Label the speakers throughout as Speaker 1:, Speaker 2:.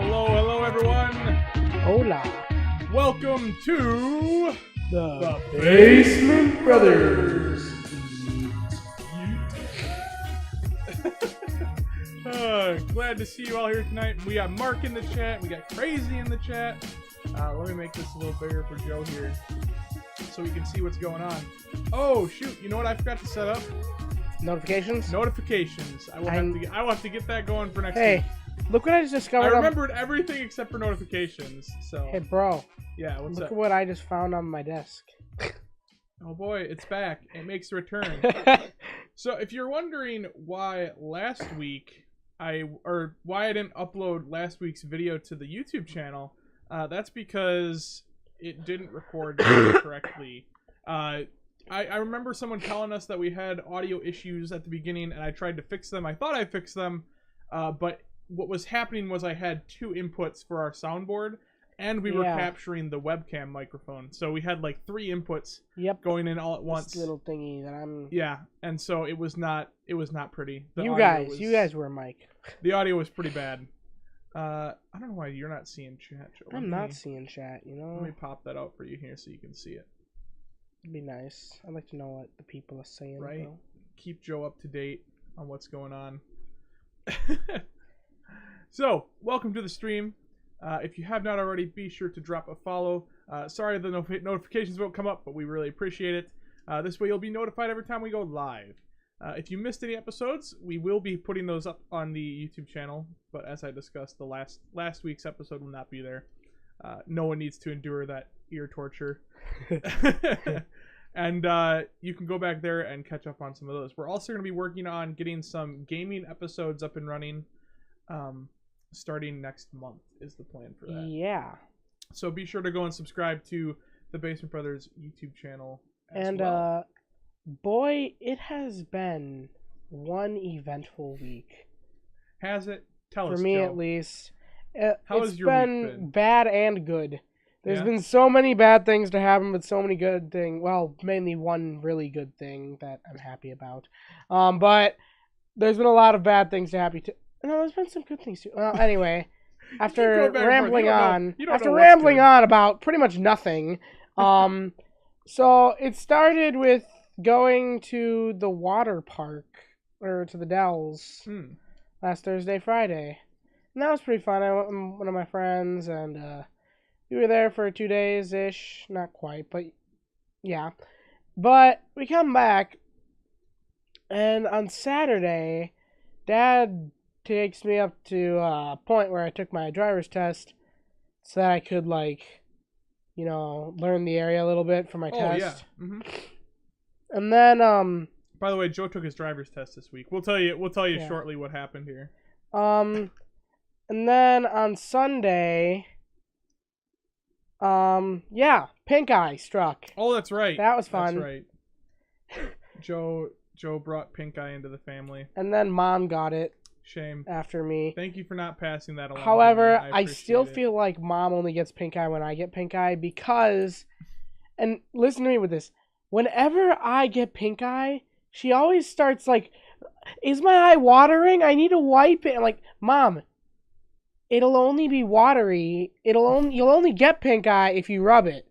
Speaker 1: Hello everyone.
Speaker 2: Hola.
Speaker 1: Welcome to
Speaker 2: The
Speaker 1: Basement Brothers. Glad to see you all here tonight. We got Mark in the chat. We got Crazy in the chat. Let me make this a little bigger for Joe here so we can see what's going on. Oh, shoot. You know what I forgot to set up?
Speaker 2: Notifications?
Speaker 1: Notifications. I will have to get that going for next week.
Speaker 2: Hey, look what I just discovered.
Speaker 1: I remembered everything except for notifications. So.
Speaker 2: Hey, bro.
Speaker 1: Yeah, what's up?
Speaker 2: Look at what I just found on my desk.
Speaker 1: Oh boy, it's back. It makes a return. So if you're wondering why last week why I didn't upload last week's video to the YouTube channel, that's because it didn't record correctly. I remember someone telling us that we had audio issues at the beginning, and I tried to fix them. I thought I fixed them, but what was happening was I had two inputs for our soundboard, and we were capturing the webcam microphone. So we had like three inputs going in all at once.
Speaker 2: This little thingy that I'm...
Speaker 1: Yeah, and so it was not pretty.
Speaker 2: You guys were a mic.
Speaker 1: The audio was pretty bad. I don't know why you're not seeing chat, Joe.
Speaker 2: I'm not seeing chat, you know?
Speaker 1: Let me pop that out for you here so you can see it.
Speaker 2: It'd be nice. I'd like to know what the people are saying.
Speaker 1: Right?
Speaker 2: Though.
Speaker 1: Keep Joe up to date on what's going on. So, welcome to the stream. If you have not already, be sure to drop a follow. Sorry the notifications won't come up, but we really appreciate it. This way you'll be notified every time we go live. If you missed any episodes, we will be putting those up on the YouTube channel. But as I discussed, the last week's episode will not be there. No one needs to endure that ear torture. And you can go back there and catch up on some of those. We're also going to be working on getting some gaming episodes up and running. Starting next month is the plan for that.
Speaker 2: Yeah.
Speaker 1: So be sure to go and subscribe to the Basement Brothers YouTube channel as
Speaker 2: and
Speaker 1: well.
Speaker 2: Boy, it has been one eventful week.
Speaker 1: Has it? Tell us,
Speaker 2: for me
Speaker 1: Joe.
Speaker 2: at least.
Speaker 1: How has your week been?
Speaker 2: Bad and good. There's been so many bad things to happen, but so many good things. Well, mainly one really good thing that I'm happy about. But there's been a lot of bad things to happen too. No, there's been some good things too. Well, anyway, after rambling on about pretty much nothing, so it started with going to the water park or to the Dells last Thursday, Friday, and that was pretty fun. I went with one of my friends, and we were there for 2 days ish, not quite, but yeah. But we come back, and on Saturday, Dad takes me up to a point where I took my driver's test so that I could, like, you know, learn the area a little bit for my test.
Speaker 1: Yeah. Mm-hmm.
Speaker 2: And then,
Speaker 1: by the way, Joe took his driver's test this week. We'll tell you shortly what happened here.
Speaker 2: And then on Sunday, pink eye struck.
Speaker 1: Oh, that's right.
Speaker 2: That was fun.
Speaker 1: That's right. Joe brought pink eye into the family.
Speaker 2: And then Mom got it.
Speaker 1: Shame.
Speaker 2: After me.
Speaker 1: Thank you for not passing that along.
Speaker 2: However, I still feel like Mom only gets pink eye when I get pink eye because, and listen to me with this, whenever I get pink eye, she always starts like, is my eye watering? I need to wipe it. I'm like, Mom, it'll only be watery. You'll only get pink eye if you rub it.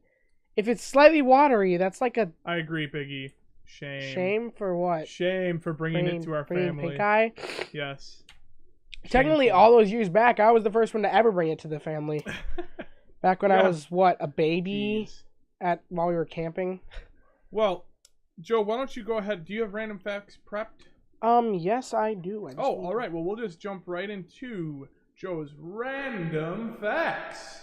Speaker 2: If it's slightly watery, that's like a...
Speaker 1: I agree, Biggie. Shame.
Speaker 2: Shame for what?
Speaker 1: Shame for bringing it to our family.
Speaker 2: Pink eye?
Speaker 1: Yes.
Speaker 2: Technically, all those years back, I was the first one to ever bring it to the family. Back when I was, a baby while we were camping?
Speaker 1: Well, Joe, why don't you go ahead? Do you have random facts prepped?
Speaker 2: Yes, I do.
Speaker 1: All right. Well, we'll just jump right into Joe's random facts.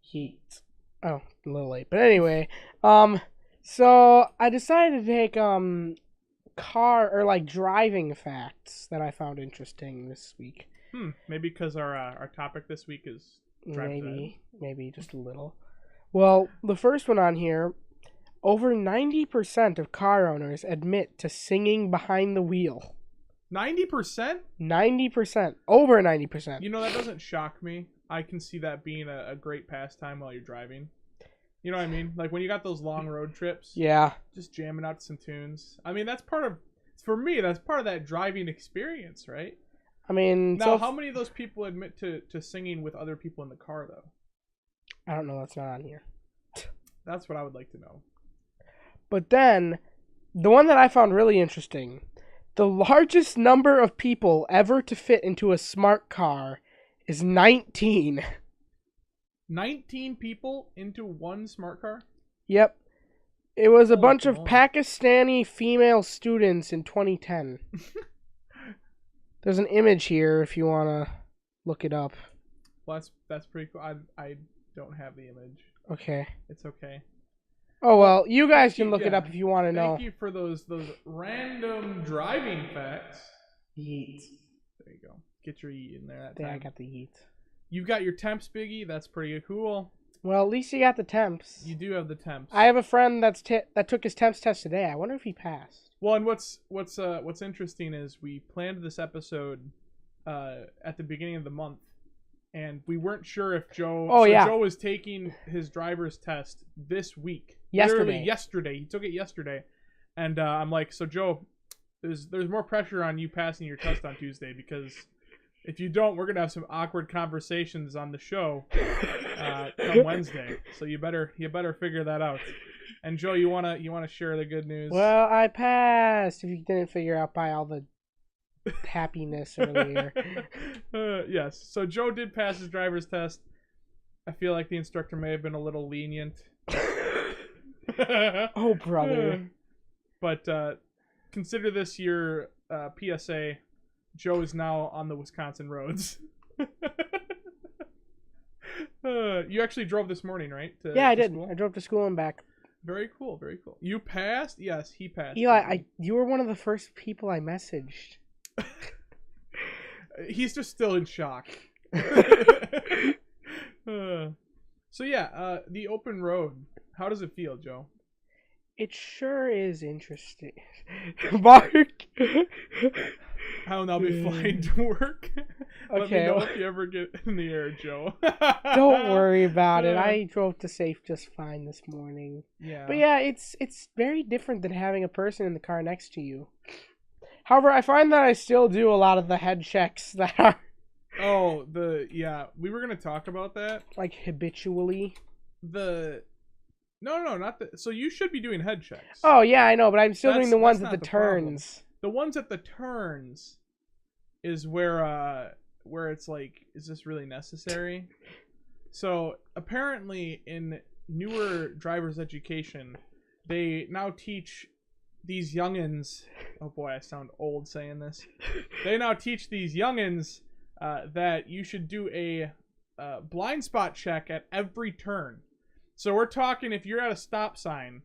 Speaker 2: Heat. Oh, a little late. But anyway, so I decided to take, driving facts that I found interesting this week.
Speaker 1: Maybe because our topic this week is
Speaker 2: maybe just a little. Well, the first one on here, over 90% of car owners admit to singing behind the wheel.
Speaker 1: 90%?
Speaker 2: 90%. Over 90%.
Speaker 1: You know, that doesn't shock me. I can see that being a great pastime while you're driving. You know what I mean? Like when you got those long road trips.
Speaker 2: Yeah.
Speaker 1: Just jamming out some tunes. I mean, for me, that's part of that driving experience, right?
Speaker 2: I mean,
Speaker 1: now, how many of those people admit to singing with other people in the car, though?
Speaker 2: I don't know. That's not on here.
Speaker 1: That's what I would like to know.
Speaker 2: But then, the one that I found really interesting, the largest number of people ever to fit into a smart car is 19.
Speaker 1: 19 people into one smart car?
Speaker 2: Yep. It was a
Speaker 1: Holy
Speaker 2: bunch of
Speaker 1: moly.
Speaker 2: Pakistani female students in 2010. There's an image here if you want to look it up.
Speaker 1: Well, that's pretty cool. I don't have the image.
Speaker 2: Okay.
Speaker 1: It's okay.
Speaker 2: Oh, well, you guys can look it up if you want to know.
Speaker 1: Thank you for those random driving facts.
Speaker 2: Yeet.
Speaker 1: There you go. Get your yeet in there that
Speaker 2: Yeah,
Speaker 1: time.
Speaker 2: I got the yeet.
Speaker 1: You've got your temps, Biggie. That's pretty cool.
Speaker 2: Well, at least you got the temps.
Speaker 1: You do have the temps.
Speaker 2: I have a friend that took his temps test today. I wonder if he passed.
Speaker 1: Well, and what's interesting is we planned this episode at the beginning of the month, and we weren't sure if Joe. Joe was taking his driver's test this week. Literally yesterday. He took it yesterday, and I'm like, so Joe, there's more pressure on you passing your test on Tuesday, because if you don't, we're gonna have some awkward conversations on the show come Wednesday. So you better figure that out. And Joe, you wanna share the good news?
Speaker 2: Well, I passed. If you didn't figure out by all the happiness earlier.
Speaker 1: Yes. So Joe did pass his driver's test. I feel like the instructor may have been a little lenient.
Speaker 2: Oh, brother.
Speaker 1: But consider this your PSA. Joe is now on the Wisconsin roads. You actually drove this morning, right?
Speaker 2: Yeah, I did. School? I drove to school and back.
Speaker 1: Very cool, very cool. You passed? Yes, he passed.
Speaker 2: Eli, you were one of the first people I messaged.
Speaker 1: He's just still in shock. So yeah, the open road. How does it feel, Joe?
Speaker 2: It sure is interesting. Mark!
Speaker 1: I'll now be flying to work. Let me know if you ever get in the air, Joe.
Speaker 2: Don't worry about it. I drove to safe just fine this morning.
Speaker 1: Yeah.
Speaker 2: But yeah, it's very different than having a person in the car next to you. However, I find that I still do a lot of the head checks that are...
Speaker 1: Oh, we were going to talk about that.
Speaker 2: Like, habitually.
Speaker 1: No, not the... So you should be doing head checks.
Speaker 2: Oh, yeah, I know, but I'm still doing the ones at the turns.
Speaker 1: Problem. The ones at the turns is where it's like, is this really necessary? So apparently in newer driver's education, they now teach these youngins. Oh boy, I sound old saying this. They now teach these youngins that you should do a blind spot check at every turn. So we're talking, if you're at a stop sign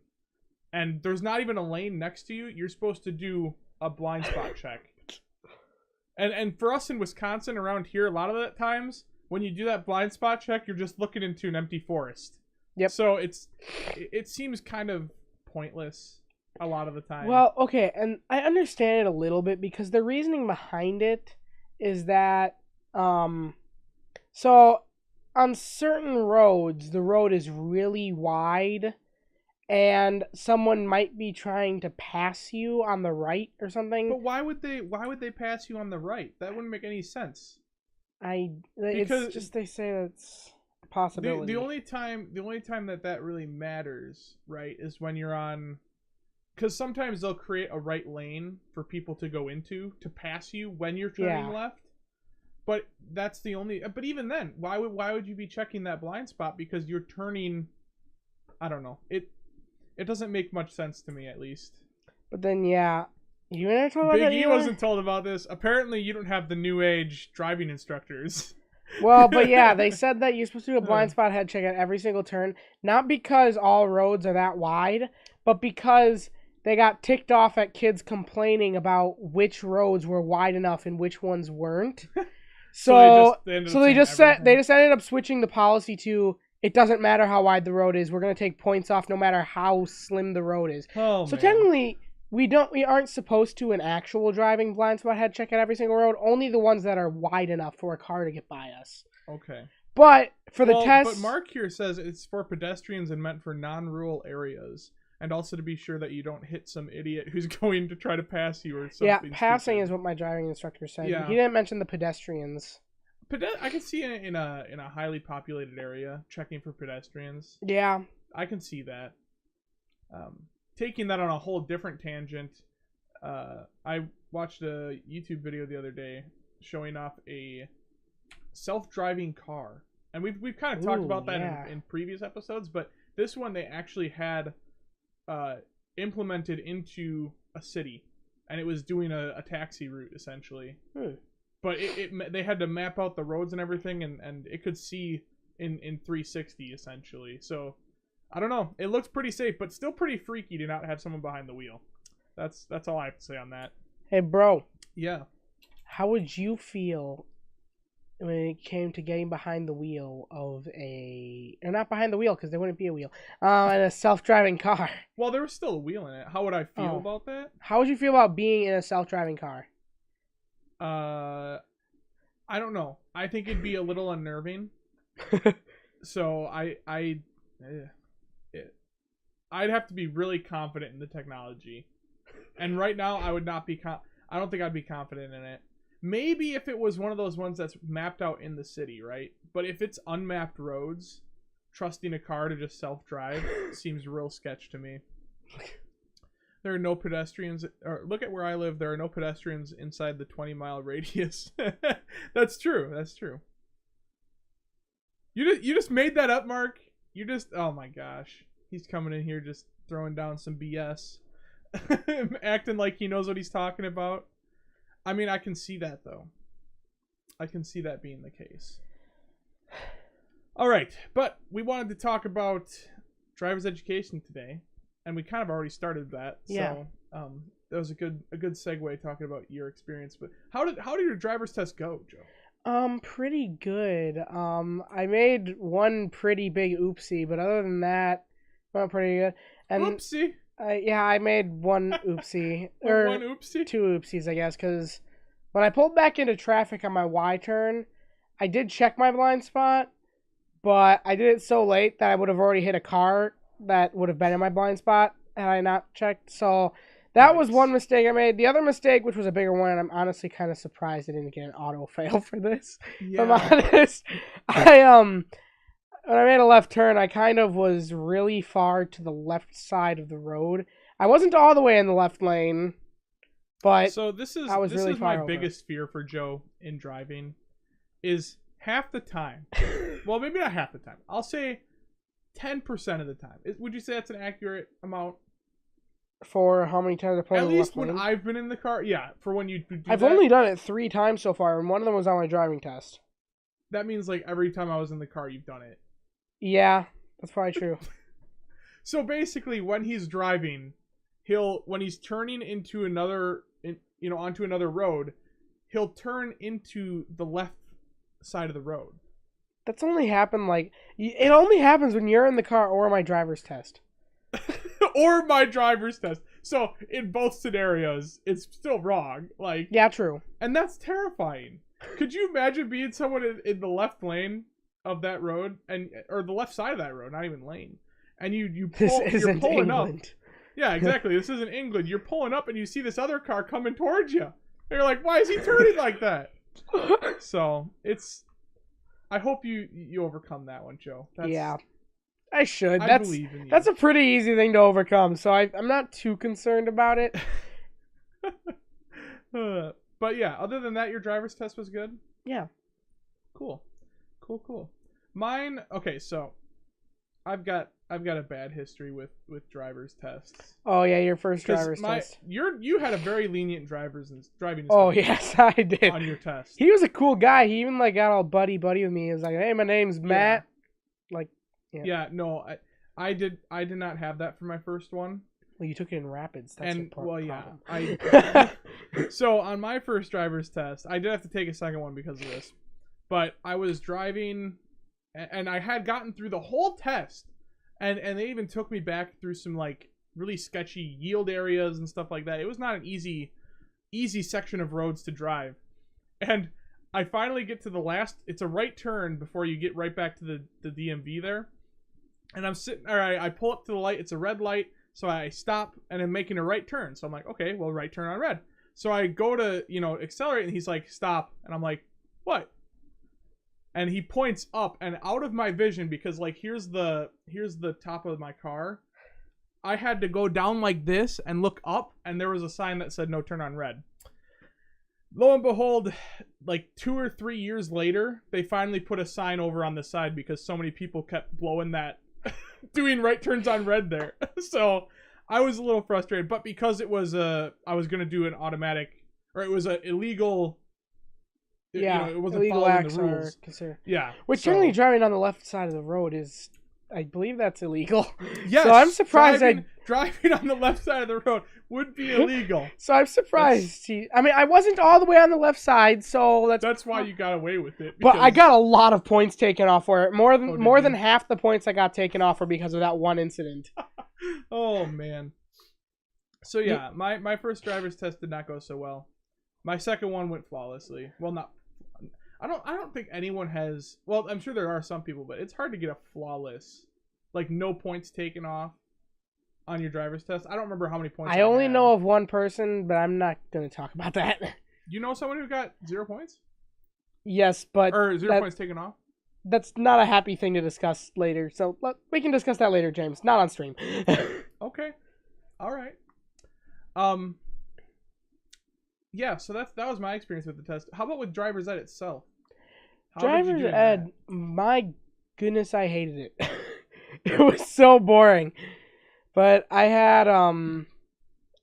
Speaker 1: and there's not even a lane next to you, you're supposed to do a blind spot check. And for us in Wisconsin around here, a lot of the times when you do that blind spot check, you're just looking into an empty forest.
Speaker 2: Yep.
Speaker 1: So it seems kind of pointless a lot of the time.
Speaker 2: Well, okay, and I understand it a little bit because the reasoning behind it is that so on certain roads, the road is really wide and someone might be trying to pass you on the right or something.
Speaker 1: But why would they pass you on the right? That wouldn't make any sense.
Speaker 2: It's just they say that's a possibility.
Speaker 1: The only time that really matters, right, is when you're on, because sometimes they'll create a right lane for people to go into to pass you when you're turning left. But that's the only. But even then, why would you be checking that blind spot? Because you're turning. I don't know. It doesn't make much sense to me, at least.
Speaker 2: But then, yeah, you and I told about that.
Speaker 1: Big E wasn't told about this. Apparently, you don't have the new age driving instructors.
Speaker 2: Well, but yeah, they said that you're supposed to do a blind spot head check at every single turn, not because all roads are that wide, but because they got ticked off at kids complaining about which roads were wide enough and which ones weren't. So they just ended up switching the policy to, it doesn't matter how wide the road is. We're going to take points off no matter how slim the road is.
Speaker 1: Oh,
Speaker 2: so technically, we aren't supposed to an actual driving blind spot head check at every single road. Only the ones that are wide enough for a car to get by us.
Speaker 1: Okay.
Speaker 2: But for the test...
Speaker 1: But Mark here says it's for pedestrians and meant for non-rural areas. and also to be sure that you don't hit some idiot who's going to try to pass you or something.
Speaker 2: Yeah, passing
Speaker 1: stupid.
Speaker 2: is what my driving instructor said.
Speaker 1: Yeah.
Speaker 2: He didn't mention the pedestrians.
Speaker 1: I can see it in a highly populated area, checking for pedestrians.
Speaker 2: Yeah.
Speaker 1: I can see that. Taking that on a whole different tangent, I watched a YouTube video the other day showing off a self-driving car, and we've kind of talked about that in previous episodes, but this one they actually had implemented into a city, and it was doing a taxi route essentially. But they had to map out the roads and everything, and it could see in 360 essentially. So I don't know. It looks pretty safe, but still pretty freaky to not have someone behind the wheel. That's all I have to say on that.
Speaker 2: Hey, bro.
Speaker 1: Yeah.
Speaker 2: How would you feel when it came to getting behind the wheel of or not behind the wheel because there wouldn't be a wheel, in a self-driving car?
Speaker 1: Well, there was still a wheel in it. How would I feel about that?
Speaker 2: How would you feel about being in a self-driving car?
Speaker 1: I don't know. I think it'd be a little unnerving. So I'd have to be really confident in the technology, and right now I would not be. I don't think I'd be confident in it. Maybe if it was one of those ones that's mapped out in the city, right? But if it's unmapped roads, trusting a car to just self-drive seems real sketch to me. There are no pedestrians. Or look at where I live. There are no pedestrians inside the 20-mile radius. That's true. That's true. You just made that up, Mark. Oh my gosh. He's coming in here just throwing down some BS. Acting like he knows what he's talking about. I mean, I can see that, though. I can see that being the case. All right. But we wanted to talk about driver's education today. And we kind of already started that.
Speaker 2: Yeah.
Speaker 1: So that was a good segue talking about your experience. But how did your driver's test go, Joe?
Speaker 2: Pretty good. I made one pretty big oopsie, but other than that, went pretty good. And
Speaker 1: oopsie.
Speaker 2: Yeah, I made one oopsie.
Speaker 1: One oopsie?
Speaker 2: Two oopsies, I guess, because when I pulled back into traffic on my Y turn, I did check my blind spot, but I did it so late that I would have already hit a car that would have been in my blind spot had I not checked. So that was one mistake I made. The other mistake, which was a bigger one, and I'm honestly kind of surprised I didn't get an auto fail for this. Yeah. If I'm honest, when I made a left turn, I kind of was really far to the left side of the road. I wasn't all the way in the left lane, but
Speaker 1: so this is my biggest fear for Joe in driving is half the time. Well, maybe not half the time. I'll say 10% of the time. Would you say that's an accurate amount?
Speaker 2: For how many times I played?
Speaker 1: At least when I've been in the car, yeah. For when you do
Speaker 2: I've only done it 3 times so far, and one of them was on my driving test.
Speaker 1: That means like every time I was in the car, you've done it.
Speaker 2: Yeah, that's probably true.
Speaker 1: So basically, when he's driving, when he's turning into onto another road, he'll turn into the left side of the road.
Speaker 2: That's only happened it only happens when you're in the car or my driver's test.
Speaker 1: Or my driver's test. So in both scenarios, it's still wrong.
Speaker 2: Yeah, true.
Speaker 1: And that's terrifying. Could you imagine being someone in the left lane of that road or the left side of that road, not even lane, and you're pulling
Speaker 2: England.
Speaker 1: up. Yeah, exactly. This isn't England. You're pulling up and you see this other car coming towards you. And you're like, why is he turning like that? So I hope you overcome that one, Joe.
Speaker 2: Yeah. I should.
Speaker 1: I believe in you.
Speaker 2: That's a pretty easy thing to overcome, so I'm not too concerned about it.
Speaker 1: But yeah, other than that, your driver's test was good?
Speaker 2: Yeah.
Speaker 1: Cool. Mine, okay, so I've got a bad history with driver's tests.
Speaker 2: Oh yeah, your first driver's test.
Speaker 1: You had a very lenient driving.
Speaker 2: Oh yes, I did.
Speaker 1: On your test.
Speaker 2: He was a cool guy. He even got all buddy with me. He was like, "Hey, my name's Matt."
Speaker 1: Yeah, no, I did not have that for my first one.
Speaker 2: Well, you took it in rapids. That's your problem.
Speaker 1: So on my first driver's test, I did have to take a second one because of this. But I was driving, and I had gotten through the whole test, and they even took me back through some really sketchy yield areas and stuff like that. It was not an easy section of roads to drive, and I finally get to the last. It's a right turn before you get right back to the DMV there. And I'm sitting, all right, I pull up to the light. It's a red light. So I stop and I'm making a right turn. So I'm like, okay, well, right turn on red. So I go to, accelerate, and he's like, stop. And I'm like, what? And he points up, and out of my vision, because like here's the top of my car. I had to go down like this and look up, and there was a sign that said no turn on red. Lo and behold, like 2 or 3 years later, they finally put a sign over on the side because so many people kept blowing that, doing right turns on red there. So I was a little frustrated, but because it was I was gonna do an automatic, or it was a illegal.
Speaker 2: Yeah,
Speaker 1: it wasn't
Speaker 2: illegal
Speaker 1: following
Speaker 2: acts
Speaker 1: the rules.
Speaker 2: are considered.
Speaker 1: Yeah,
Speaker 2: which generally driving on the left side of the road is, I believe that's illegal.
Speaker 1: Yes,
Speaker 2: so I'm surprised
Speaker 1: driving on the left side of the road would be illegal.
Speaker 2: So I'm surprised. I wasn't all the way on the left side, so
Speaker 1: that's why you got away with it.
Speaker 2: But I got a lot of points taken off for it. More than half the points I got taken off were because of that one incident.
Speaker 1: Oh man. So yeah, my first driver's test did not go so well. My second one went flawlessly. Well, not. I don't think anyone has. Well, I'm sure there are some people, but it's hard to get a flawless, like no points taken off on your driver's test. I don't remember how many points.
Speaker 2: I only know of one person, but I'm not going to talk about that.
Speaker 1: You know someone who got 0 points?
Speaker 2: Yes, but
Speaker 1: or 0 points taken off.
Speaker 2: That's not a happy thing to discuss later. So we can discuss that later, James. Not on stream.
Speaker 1: Okay. All right. Yeah, so that was my experience with the test. How about with driver's ed itself?
Speaker 2: Driver's ed, my goodness, I hated it. It was so boring. But I had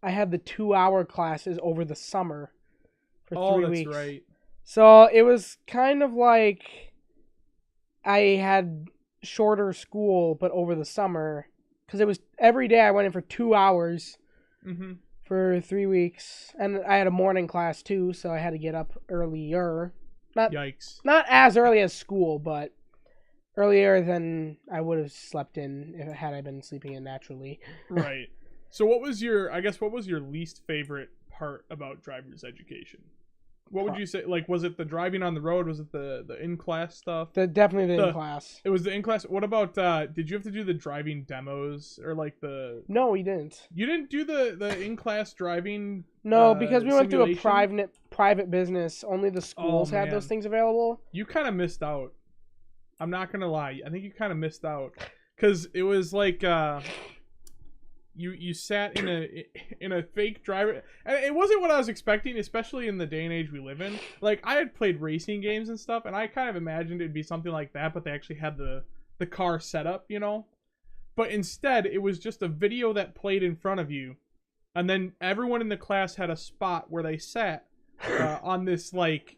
Speaker 2: the 2-hour classes over the summer for 3 weeks.
Speaker 1: Oh, that's right.
Speaker 2: So it was kind of like I had shorter school, but over the summer, because it was every day I went in for 2 hours.
Speaker 1: Mm-hmm.
Speaker 2: For 3 weeks, and I had a morning class too, so I had to get up earlier.
Speaker 1: Yikes!
Speaker 2: Not as early as school, but earlier than I would have slept in had I been sleeping in naturally.
Speaker 1: Right. So, what was your least favorite part about driver's education? What would you say? Like, was it the driving on the road? Was it the in-class stuff?
Speaker 2: Definitely the in-class.
Speaker 1: It was the in-class. What about, did you have to do the driving demos? Or, like, the...
Speaker 2: No, we didn't.
Speaker 1: You didn't do the in-class driving
Speaker 2: No, because we went through a private business. Only the schools had those things available. You
Speaker 1: kind of missed out. I'm not going to lie. I think you kind of missed out. Because it was like... You sat in a fake driver, and it wasn't what I was expecting, especially in the day and age we live in. Like, I had played racing games and stuff, and I kind of imagined it'd be something like that, but they actually had the car set up, But instead, it was just a video that played in front of you, and then everyone in the class had a spot where they sat on this, like,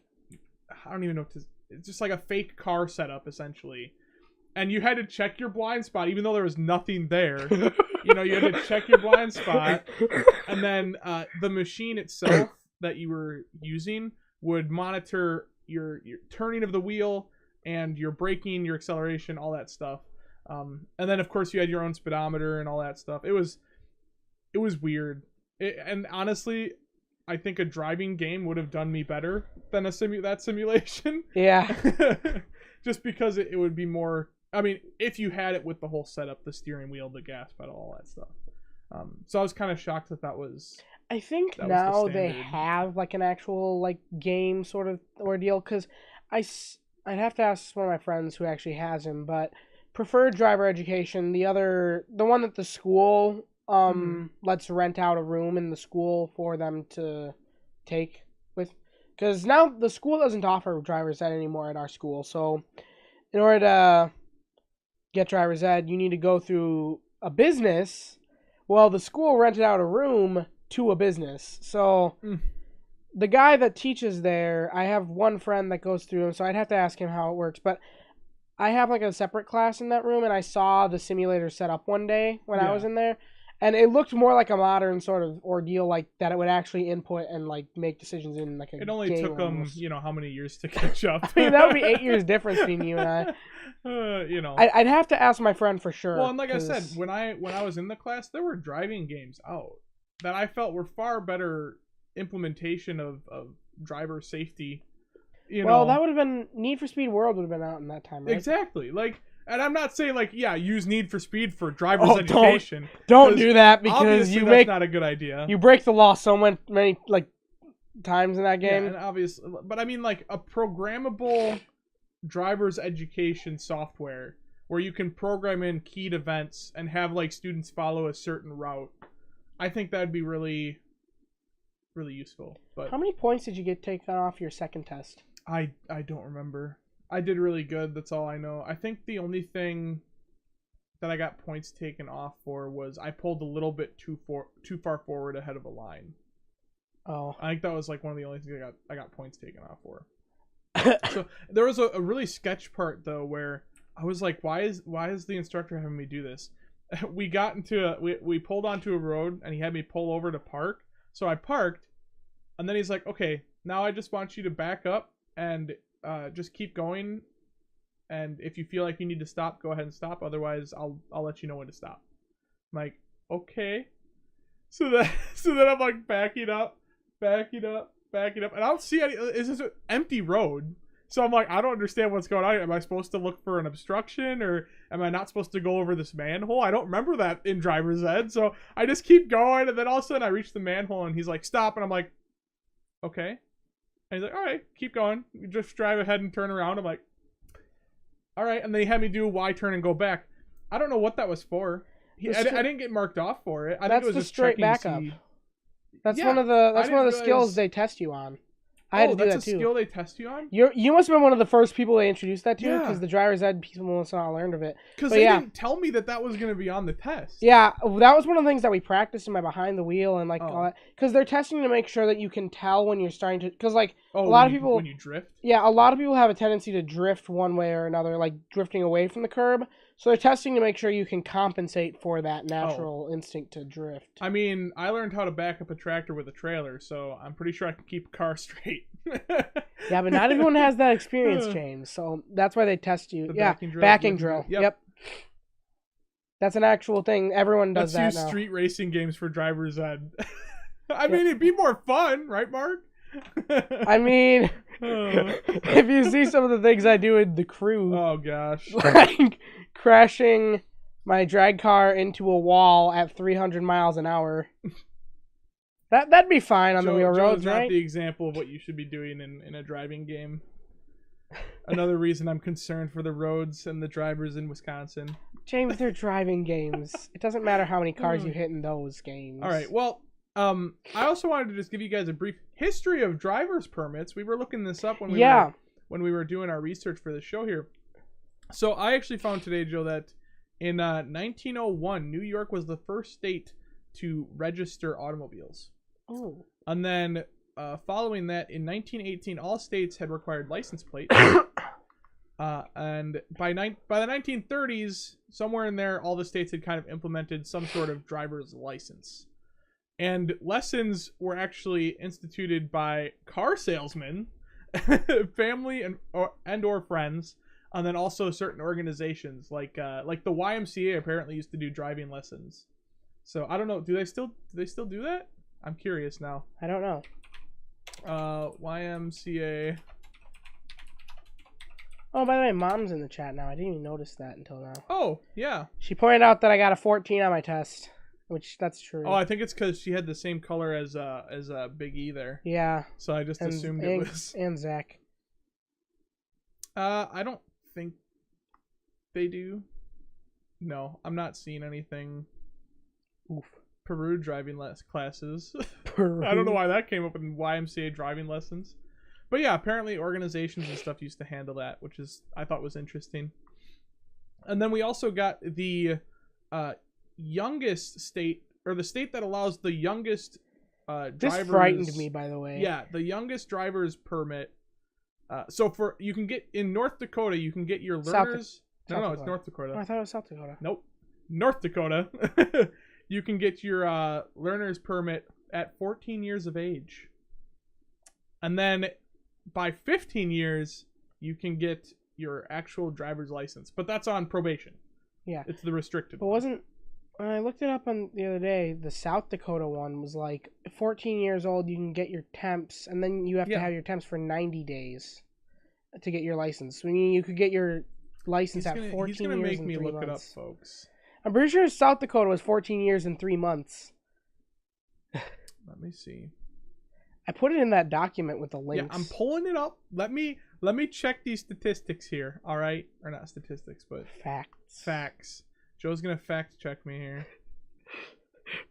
Speaker 1: I don't even know it's just like a fake car setup, essentially. And you had to check your blind spot, even though there was nothing there. You had to check your blind spot. And then the machine itself that you were using would monitor your turning of the wheel and your braking, your acceleration, all that stuff. And then, of course, you had your own speedometer and all that stuff. It was weird. And honestly, I think a driving game would have done me better than that simulation.
Speaker 2: Yeah.
Speaker 1: Just because it would be more... I mean, if you had it with the whole setup, the steering wheel, the gas pedal, all that stuff. So I was kind of shocked that was...
Speaker 2: I think now they have, like, an actual, like, game sort of ordeal, because I'd have to ask one of my friends who actually has him, but preferred driver education, the one that the school lets rent out a room in the school for them to take with... Because now the school doesn't offer driver's ed anymore at our school, so in order to get driver's ed, you need to go through a business. Well, the school rented out a room to a business. So the guy that teaches there, I have one friend that goes through him, so I'd have to ask him how it works. But I have like a separate class in that room, and I saw the simulator set up one day when I was in there. And it looked more like a modern sort of ordeal, like that it would actually input and like make decisions in like a game.
Speaker 1: It only took them, how many years to catch up.
Speaker 2: I mean, that would be 8 years difference between you and I. I'd have to ask my friend for sure.
Speaker 1: Well, and like I said, when I was in the class, there were driving games out that I felt were far better implementation of driver safety.
Speaker 2: Well, that would have been Need for Speed World would have been out in that time, right?
Speaker 1: Exactly. Like, And I'm not saying like, yeah, use Need for Speed for driver's education.
Speaker 2: Don't do that because
Speaker 1: that's not a good idea.
Speaker 2: You break the law so many like times in that game.
Speaker 1: Yeah, and obviously, but I mean like a programmable driver's education software where you can program in keyed events and have like students follow a certain route. I think that'd be really, really useful. But
Speaker 2: how many points did you get taken off your second test?
Speaker 1: I don't remember. I did really good. That's all I know. I think the only thing that I got points taken off for was I pulled a little bit too far forward ahead of a line.
Speaker 2: Oh.
Speaker 1: I think that was like one of the only things I got points taken off for. So there was a really sketch part though where I was like, why is the instructor having me do this? We got into we pulled onto a road and he had me pull over to park. So I parked, and then he's like, okay, now I just want you to back up and just keep going, and if you feel like you need to stop, go ahead and stop. Otherwise, I'll let you know when to stop. I'm like, okay. So then I'm like backing up, and I don't see any. It's just an empty road. So I'm like, I don't understand what's going on. Am I supposed to look for an obstruction, or am I not supposed to go over this manhole? I don't remember that in driver's ed. So I just keep going, and then all of a sudden I reach the manhole, and he's like, stop, and I'm like, okay. And he's like, all right, keep going. You just drive ahead and turn around. I'm like, all right. And then he had me do a Y turn and go back. I don't know what that was for. I didn't get marked off for it. I think it was just
Speaker 2: straight backup. That's one of the skills they test you on. I had to do that too.
Speaker 1: That's a skill they test you on?
Speaker 2: You must have been one of the first people they introduced that to, because the driver's ed people must not have learned of it.
Speaker 1: Because they didn't tell me that was going to be on the test.
Speaker 2: Yeah, that was one of the things that we practiced in my behind the wheel and like all that. Because they're testing to make sure that you can tell when you're starting to. Because like a lot of people,
Speaker 1: when you drift.
Speaker 2: Yeah, a lot of people have a tendency to drift one way or another, like drifting away from the curb. So they're testing to make sure you can compensate for that natural instinct to drift.
Speaker 1: I mean, I learned how to back up a tractor with a trailer, so I'm pretty sure I can keep a car straight.
Speaker 2: Yeah, but not everyone has that experience, James. So that's why they test you. Backing drill. Yep. That's an actual thing. Everyone does that now.
Speaker 1: Let's use street racing games for driver's ed. I mean, it'd be more fun, right, Mark?
Speaker 2: I mean, if you see some of the things I do in the crew.
Speaker 1: Oh, gosh.
Speaker 2: Like crashing my drag car into a wall at 300 miles an hour. That'd be fine on the real roads, right?
Speaker 1: Not the example of what you should be doing in a driving game. Another reason I'm concerned for the roads and the drivers in Wisconsin.
Speaker 2: James, they're driving games. It doesn't matter how many cars you hit in those games.
Speaker 1: All right, well, I also wanted to just give you guys a brief history of driver's permits. We were looking this up when we were doing our research for the show here. So I actually found today, Joe, that in 1901, New York was the first state to register automobiles.
Speaker 2: Oh.
Speaker 1: And then following that, in 1918, all states had required license plates. And by the 1930s, somewhere in there, all the states had kind of implemented some sort of driver's license. And lessons were actually instituted by car salesmen, family and or friends, and then also certain organizations like the YMCA apparently used to do driving lessons. So I don't know. Do they still do that? I'm curious now.
Speaker 2: I don't know.
Speaker 1: YMCA.
Speaker 2: Oh, by the way, Mom's in the chat now. I didn't even notice that until now.
Speaker 1: Oh, yeah.
Speaker 2: She pointed out that I got a 14 on my test, which that's true.
Speaker 1: Oh, I think it's because she had the same color as Big E there.
Speaker 2: Yeah.
Speaker 1: So I just assumed it was.
Speaker 2: And Zach.
Speaker 1: I don't think they do. No, I'm not seeing anything.
Speaker 2: Oof.
Speaker 1: Peru driving classes.
Speaker 2: Peru.
Speaker 1: I don't know why that came up in YMCA driving lessons. But yeah, apparently organizations and stuff used to handle that, which I thought was interesting. And then we also got the youngest state, or the state that allows the youngest drivers.
Speaker 2: This frightened me, by the way.
Speaker 1: Yeah, the youngest driver's permit. So you can get in North Dakota, you can get your learners. No, it's North Dakota.
Speaker 2: Oh, I thought it was South Dakota.
Speaker 1: Nope, North Dakota. You can get your learner's permit at 14 years of age. And then by 15 years, you can get your actual driver's license. But that's on probation.
Speaker 2: Yeah.
Speaker 1: It's the restricted
Speaker 2: one. When I looked it up on the other day, the South Dakota one was like 14 years old, you can get your temps, and then you have to have your temps for 90 days to get your license. I mean, you could get your license at 14
Speaker 1: He's gonna
Speaker 2: years
Speaker 1: make
Speaker 2: and
Speaker 1: me
Speaker 2: 3
Speaker 1: look it up,
Speaker 2: months.
Speaker 1: folks.
Speaker 2: I'm pretty sure South Dakota was 14 years and 3 months.
Speaker 1: Let me see.
Speaker 2: I put it in that document with the links.
Speaker 1: Yeah, I'm pulling it up. Let me check these statistics here. All right, or not statistics, but facts. Joe's gonna fact check me here.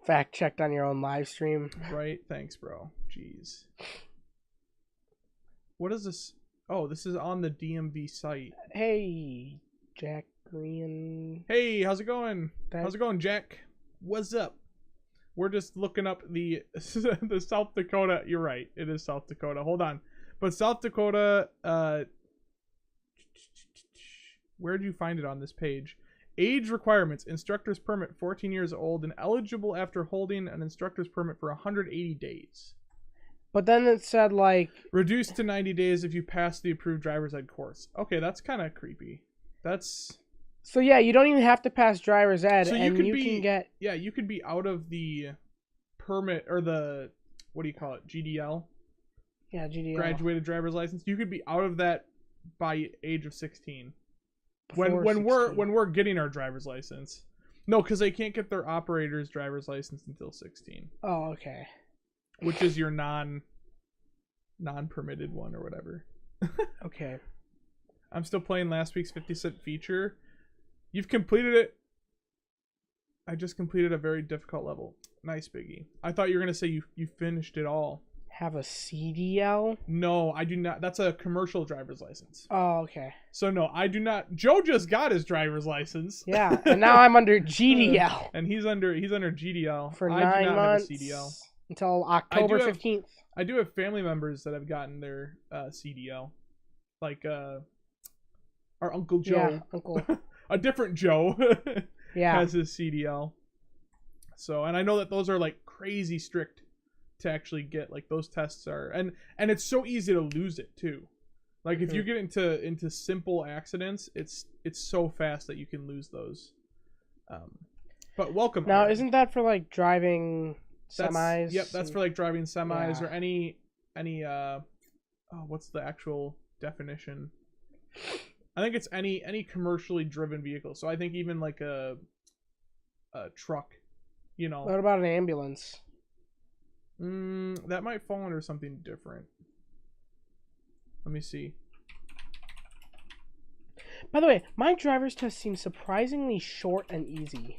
Speaker 2: Fact checked on your own live stream.
Speaker 1: Right. Thanks, bro. Jeez. What is this? Oh, this is on the DMV site.
Speaker 2: Hey, Jack Green.
Speaker 1: Hey, how's it going? How's it going, Jack? What's up? We're just looking up the the South Dakota. You're right. It is South Dakota. Hold on. But South Dakota, where did you find it on this page? Age requirements. Instructor's permit, 14 years old and eligible after holding an instructor's permit for 180 days.
Speaker 2: But then it said, like...
Speaker 1: Reduced to 90 days if you pass the approved driver's ed course. Okay, that's kind of creepy. That's...
Speaker 2: So, yeah, you don't even have to pass driver's ed,
Speaker 1: so
Speaker 2: and you can get...
Speaker 1: Yeah, you could be out of the permit, or the... What do you call it? GDL?
Speaker 2: Yeah, GDL.
Speaker 1: Graduated driver's license. You could be out of that by age of 16.
Speaker 2: Before
Speaker 1: When
Speaker 2: 16.
Speaker 1: we're getting our driver's license. No, because they can't get their operator's driver's license until 16.
Speaker 2: Oh, okay.
Speaker 1: Which is your non-permitted one or whatever.
Speaker 2: Okay.
Speaker 1: I'm still playing last week's 50-cent feature. You've completed it. I just completed a very difficult level. Nice, Biggie. I thought you were going to say you finished it all.
Speaker 2: Have a CDL?
Speaker 1: No, I do not. That's a commercial driver's license.
Speaker 2: Oh, okay.
Speaker 1: So no, I do not. Joe just got his driver's license.
Speaker 2: Yeah, and now I'm under GDL.
Speaker 1: And he's under GDL.
Speaker 2: For
Speaker 1: I
Speaker 2: 9
Speaker 1: do not
Speaker 2: months.
Speaker 1: Have a CDL.
Speaker 2: Until October 15th.
Speaker 1: I do have family members that have gotten their CDL. Like our Uncle Joe.
Speaker 2: Yeah, Uncle.
Speaker 1: A different Joe
Speaker 2: Yeah.
Speaker 1: has his CDL. So, and I know that those are like crazy strict to actually get. Like those tests are, and it's so easy to lose it too. Like if you get into simple accidents, it's so fast that you can lose those. But welcome.
Speaker 2: Now,
Speaker 1: Aaron.
Speaker 2: isn't that for like driving semis?
Speaker 1: Yep, that's for like driving semis,
Speaker 2: Yeah.
Speaker 1: or any what's the actual definition? I think it's any commercially driven vehicle. So I think even like a truck, you know.
Speaker 2: What about an ambulance?
Speaker 1: That might fall under something different. Let me see.
Speaker 2: By the way, my driver's test seems surprisingly short and easy.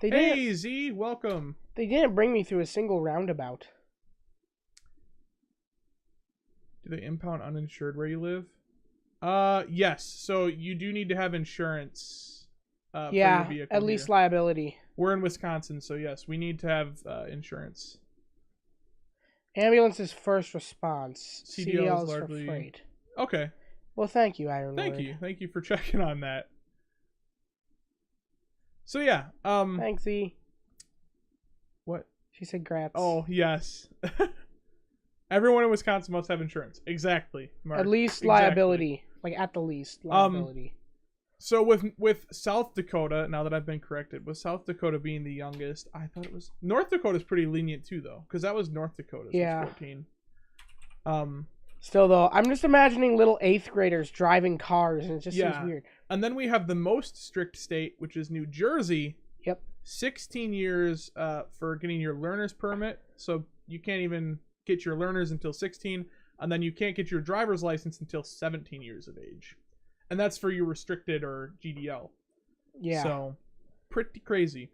Speaker 1: Hey Z, welcome.
Speaker 2: They didn't bring me through a single roundabout.
Speaker 1: Do they impound uninsured where you live? Yes. So you do need to have insurance. For your vehicle
Speaker 2: at least
Speaker 1: here.
Speaker 2: liability.
Speaker 1: We're in Wisconsin, so yes, we need to have insurance.
Speaker 2: Ambulance is first response.
Speaker 1: CDL
Speaker 2: CDL is
Speaker 1: largely...
Speaker 2: for freight.
Speaker 1: Okay.
Speaker 2: Well, thank you, Iron
Speaker 1: Thank
Speaker 2: Lord.
Speaker 1: you. Thank you for checking on that. So yeah,
Speaker 2: Thanks, E.
Speaker 1: What?
Speaker 2: She said grats.
Speaker 1: Oh, yes. Everyone in Wisconsin must have insurance. Exactly, Mark.
Speaker 2: At least
Speaker 1: Exactly.
Speaker 2: liability. Like, at the least, liability.
Speaker 1: So with South Dakota, now that I've been corrected, with South Dakota being the youngest, I thought it was... North Dakota's pretty lenient too, though, because that was North Dakota. So
Speaker 2: Yeah.
Speaker 1: 14.
Speaker 2: Still, though, I'm just imagining little 8th graders driving cars, and it just seems weird.
Speaker 1: And then we have the most strict state, which is New Jersey.
Speaker 2: Yep.
Speaker 1: 16 years for getting your learner's permit. So you can't even get your learner's until 16. And then you can't get your driver's license until 17 years of age. And that's for your restricted or GDL.
Speaker 2: Yeah.
Speaker 1: So, pretty crazy.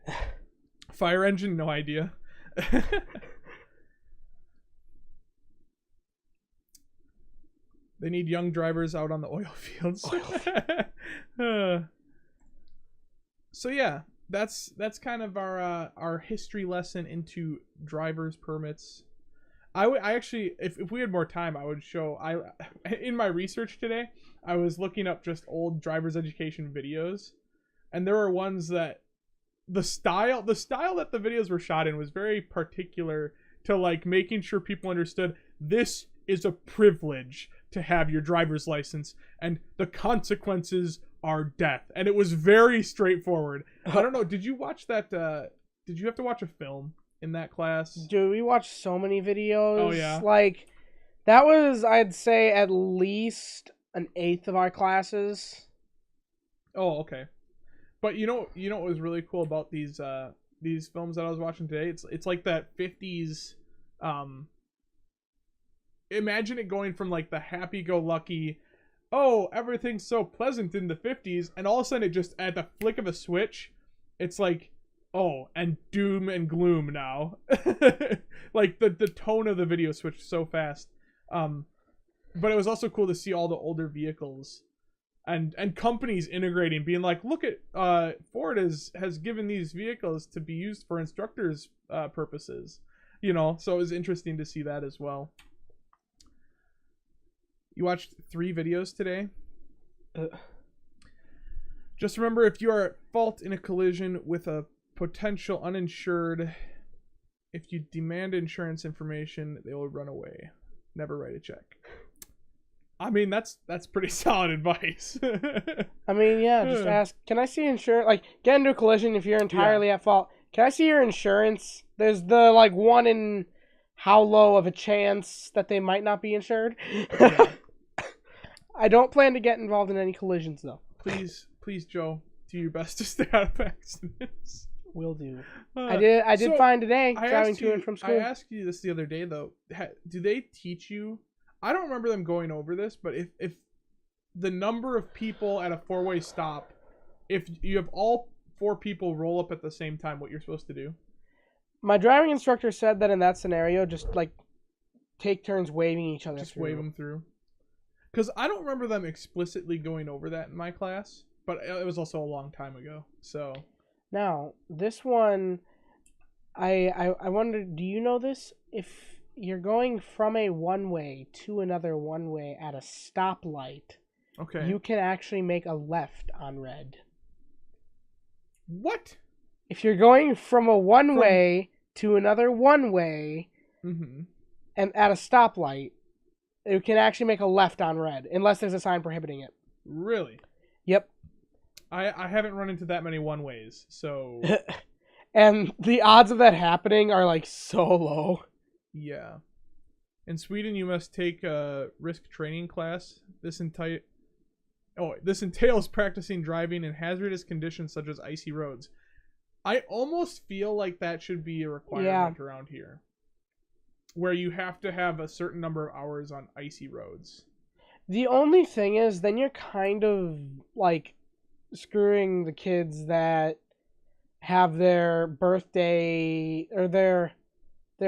Speaker 1: Fire engine, no idea. They need young drivers out on the oil fields. So yeah, that's kind of our history lesson into driver's permits. I actually, if we had more time, I would show. In my research today, I was looking up just old driver's education videos, and there were ones that the style that the videos were shot in was very particular to like making sure people understood this is a privilege to have your driver's license, and the consequences are death. And it was very straightforward. I don't know. Did you watch that? Did you have to watch a film in that class?
Speaker 2: Dude, we watched so many videos.
Speaker 1: Oh, yeah.
Speaker 2: Like, that was, I'd say, at least an eighth of our classes.
Speaker 1: Oh, okay. But you know what was really cool about these films that I was watching today? It's like that 50s. Imagine it going from like the happy-go-lucky, oh, everything's so pleasant in the 50s, and all of a sudden it just, at the flick of a switch, it's like, oh, and doom and gloom now. Like the tone of the video switched so fast. But it was also cool to see all the older vehicles and companies integrating, being like, look at Ford has given these vehicles to be used for instructors purposes, you know. So it was interesting to see that as well. You watched 3 videos today. Just remember, if you are at fault in a collision with a potential uninsured, if you demand insurance information, they will run away. Never write a check. I mean, that's pretty solid advice.
Speaker 2: I mean, yeah, just ask, can I see insurance? Like, get into a collision if you're entirely at fault. Can I see your insurance? There's the, like, one in how low of a chance that they might not be insured. Yeah. I don't plan to get involved in any collisions, though.
Speaker 1: Please, Joe, do your best to stay out of accidents.
Speaker 2: Will do. I did fine today, driving to and from school.
Speaker 1: I asked you this the other day, though. Do they teach you? I don't remember them going over this, but if the number of people at a 4-way stop, if you have all 4 people roll up at the same time, what you're supposed to do?
Speaker 2: My driving instructor said that in that scenario, just like take turns waving each other.
Speaker 1: Just wave them through. Because I don't remember them explicitly going over that in my class, but it was also a long time ago. So
Speaker 2: now this one, I wonder, do you know this? If you're going from a one-way to another one-way at a stoplight,
Speaker 1: okay,
Speaker 2: you can actually make a left on red.
Speaker 1: What?
Speaker 2: If you're going from a one-way to another one-way, and at a stoplight, you can actually make a left on red, unless there's a sign prohibiting it.
Speaker 1: Really?
Speaker 2: Yep.
Speaker 1: I haven't run into that many one-ways, so...
Speaker 2: And the odds of that happening are, like, so low.
Speaker 1: Yeah. In Sweden, you must take a risk training class. This entails practicing driving in hazardous conditions such as icy roads. I almost feel like that should be a requirement around here, where you have to have a certain number of hours on icy roads.
Speaker 2: The only thing is, then you're kind of, like, screwing the kids that have their birthday, or their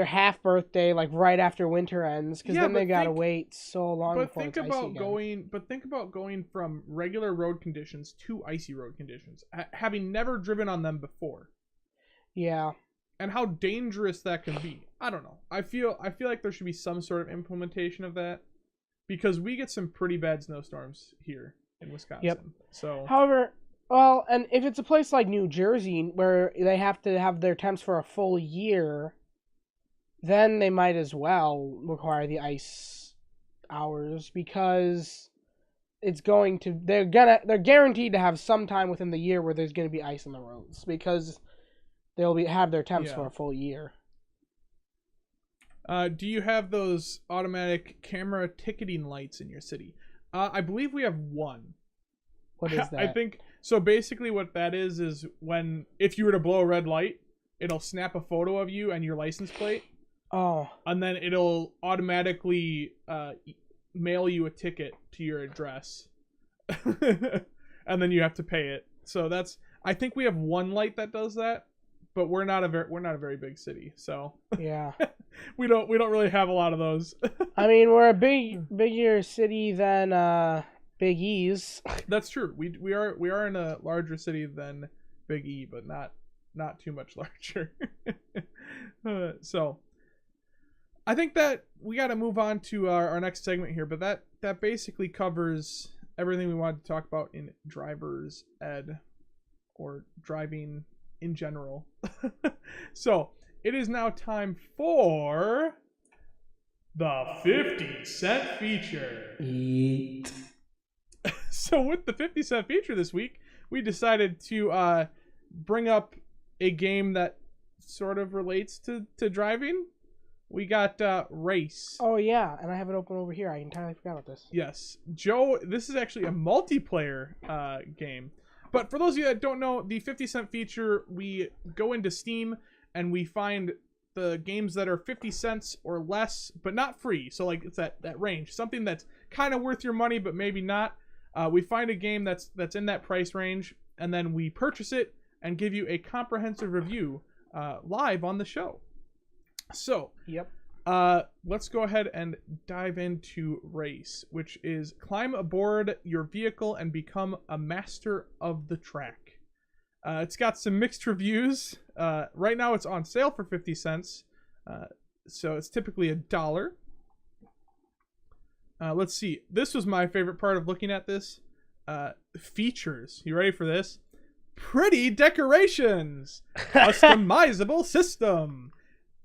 Speaker 2: half birthday, like, right after winter ends, because then they gotta wait so long before it's icy again.
Speaker 1: But think about going from regular road conditions to icy road conditions, having never driven on them before.
Speaker 2: Yeah.
Speaker 1: And how dangerous that can be. I don't know. I feel like there should be some sort of implementation of that, because we get some pretty bad snowstorms here in Wisconsin.
Speaker 2: Yep.
Speaker 1: So,
Speaker 2: however, well, and if it's a place like New Jersey where they have to have their temps for a full year, then they might as well require the ice hours, because it's going to they're guaranteed to have some time within the year where there's going to be ice on the roads, because they'll have their temps for a full year.
Speaker 1: Do you have those automatic camera ticketing lights in your city? I believe we have one.
Speaker 2: What is that?
Speaker 1: I think so. Basically, what that is if you were to blow a red light, it'll snap a photo of you and your license plate.
Speaker 2: Oh.
Speaker 1: And then it'll automatically mail you a ticket to your address, and then you have to pay it. So I think we have one light that does that, but we're not a very big city, so
Speaker 2: yeah.
Speaker 1: we don't really have a lot of those.
Speaker 2: I mean, we're a bigger city than Big E's.
Speaker 1: That's true. We are in a larger city than Big E, but not too much larger. So I think that we got to move on to our next segment here, but that basically covers everything we wanted to talk about in driver's ed, or driving in general. So it is now time for the 50-cent feature.
Speaker 2: Eat.
Speaker 1: So with the 50-cent feature this week, we decided to bring up a game that sort of relates to driving. we got Race.
Speaker 2: Oh yeah, and I have it open over here. I entirely forgot about this.
Speaker 1: Yes, Joe. This is actually a multiplayer game. But for those of you that don't know, the 50-cent feature, we go into Steam and we find the games that are 50 cents or less, but not free. So like it's that range, something that's kind of worth your money, but maybe not. We find a game that's in that price range, and then we purchase it and give you a comprehensive review live on the show. So,
Speaker 2: yep.
Speaker 1: Let's go ahead and dive into Race, which is climb aboard your vehicle and become a master of the track. It's got some mixed reviews. Right now it's on sale for 50 cents. So it's typically $1. Let's see. This was my favorite part of looking at this. Features. You ready for this? Pretty decorations. Customizable system.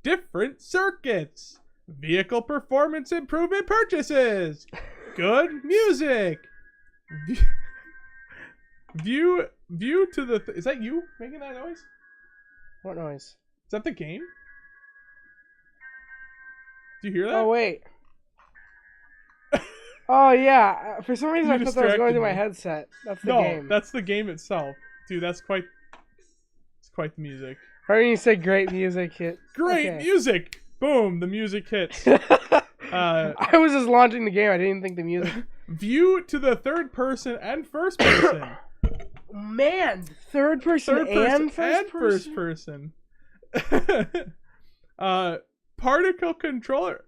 Speaker 1: Different circuits. Vehicle performance improvement purchases. Good music. View to the... Is that you making that noise?
Speaker 2: What noise?
Speaker 1: Is that the game? Do you hear that?
Speaker 2: Oh, wait. Oh, yeah. For some reason, I thought that was going through my headset. That's the game.
Speaker 1: No, that's the game itself. Dude, it's quite the music.
Speaker 2: Or you say great music hit.
Speaker 1: Great music! Boom, the music hits.
Speaker 2: I was just launching the game. I didn't think the music...
Speaker 1: View to the third person and first person.
Speaker 2: Man, third person and first person?
Speaker 1: Partial controller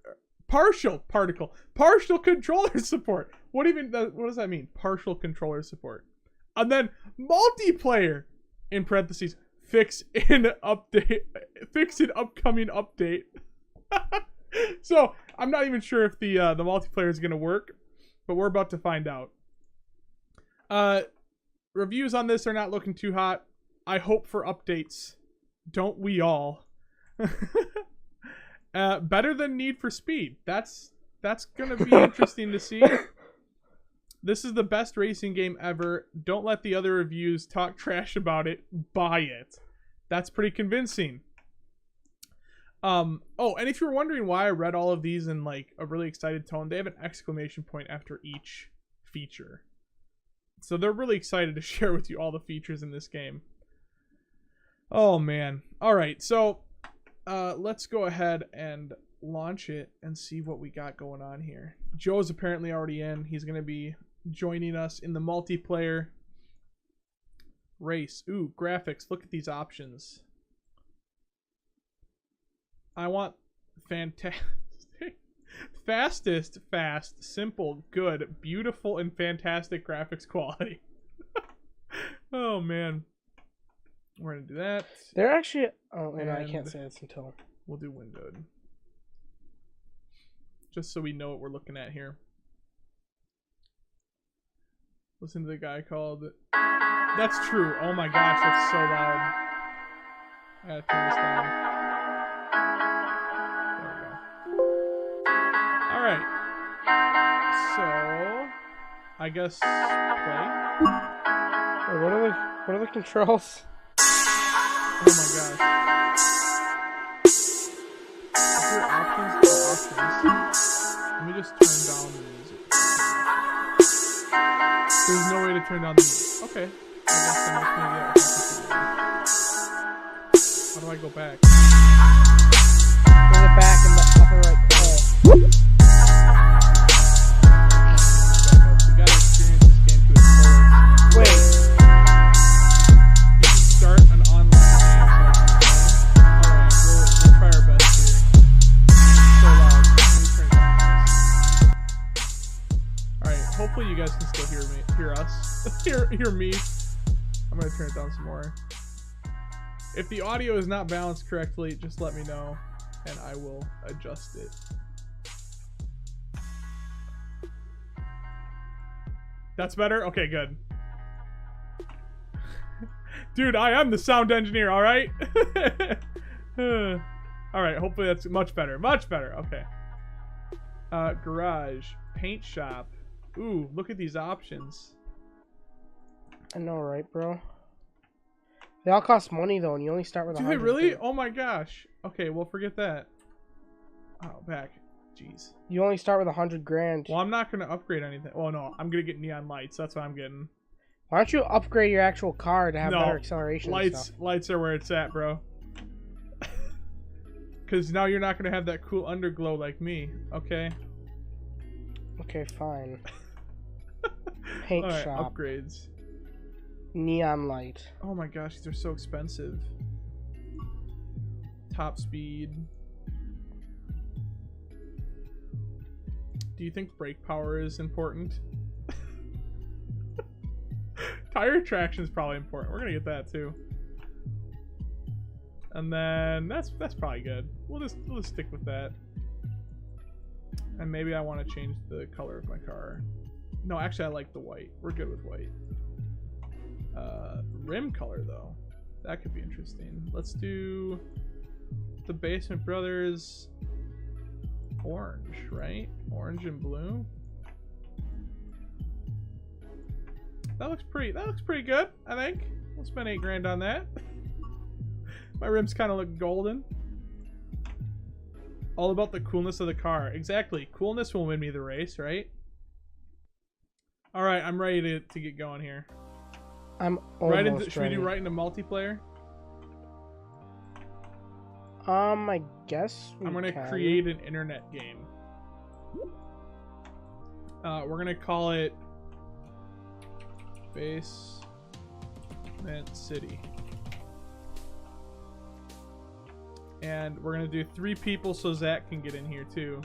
Speaker 1: support. What does that mean? Partial controller support. And then multiplayer in parentheses. Fix an upcoming update. So I'm not even sure if the multiplayer is gonna work, but we're about to find out. Reviews on this are not looking too hot. I hope for updates. Don't we all? Better than Need for Speed. That's gonna be interesting to see. This is the best racing game ever. Don't let the other reviews talk trash about it. Buy it. That's pretty convincing. Oh, and if you're wondering why I read all of these in like a really excited tone, they have an exclamation point after each feature. So they're really excited to share with you all the features in this game. Oh man. All right. So let's go ahead and launch it and see what we got going on here. Joe's apparently already in. He's going to be joining us in the multiplayer race. Ooh, graphics. Look at these options. I want fantastic, fastest, fast, simple, good, beautiful, and fantastic graphics quality. Oh man. We're going to do that.
Speaker 2: They're actually... Oh, and I can't say this until...
Speaker 1: We'll do windowed. Just so we know what we're looking at here. Listen to the guy called... That's true. Oh my gosh, that's so loud. I gotta turn this down. There we go. Alright. So... I guess... Play?
Speaker 2: Wait, what are the controls?
Speaker 1: Oh my gosh. Is there options? Let me just turn down the music. There's no way to turn down the music. Okay. I guess I'm just gonna get How do I go back?
Speaker 2: There's a back in the upper right corner.
Speaker 1: We gotta experience this game to its fullest.
Speaker 2: Wait.
Speaker 1: Start an online game so I can play. Alright, we'll try our best here. It's so loud. Let me turn it down. Alright, hopefully you guys can still hear us. hear me. I'm gonna turn it down some more. If the audio is not balanced correctly, just let me know and I will adjust it. That's better? Okay, good. Dude, I am the sound engineer, alright? Alright, hopefully that's much better. Much better, okay. Garage. Paint shop. Ooh, look at these options.
Speaker 2: I know, right, bro? They all cost money, though, and you only start with 100.
Speaker 1: Do they really? Oh my gosh. Okay, well, forget that. Oh, back. Jeez.
Speaker 2: You only start with 100 grand.
Speaker 1: Well, I'm not gonna upgrade anything. Oh no, I'm gonna get neon lights. That's what I'm getting.
Speaker 2: Why don't you upgrade your actual car to have better acceleration?
Speaker 1: Lights are where it's at, bro. Because now you're not gonna have that cool underglow like me. Okay.
Speaker 2: Okay, fine. Paint shop.
Speaker 1: Upgrades.
Speaker 2: Neon light.
Speaker 1: Oh my gosh, these are so expensive. Top speed. Do you think brake power is important? Tire traction is probably important. We're gonna get that too. And then that's probably good. We'll just stick with that. And maybe I want to change the color of my car. No, actually I like the white. We're good with white. Rim color though. That could be interesting. Let's do the Basement Brothers orange, right? Orange and blue. That looks pretty good, I think. We'll spend 8 grand on that. My rims kind of look golden. All about the coolness of the car. Exactly. Coolness will win me the race, right? Alright, I'm ready to get going here.
Speaker 2: I'm almost ready.
Speaker 1: Should we do right into multiplayer?
Speaker 2: I guess
Speaker 1: I'm gonna create an internet game. We're gonna call it Basement City. And we're gonna do 3 people so Zach can get in here too.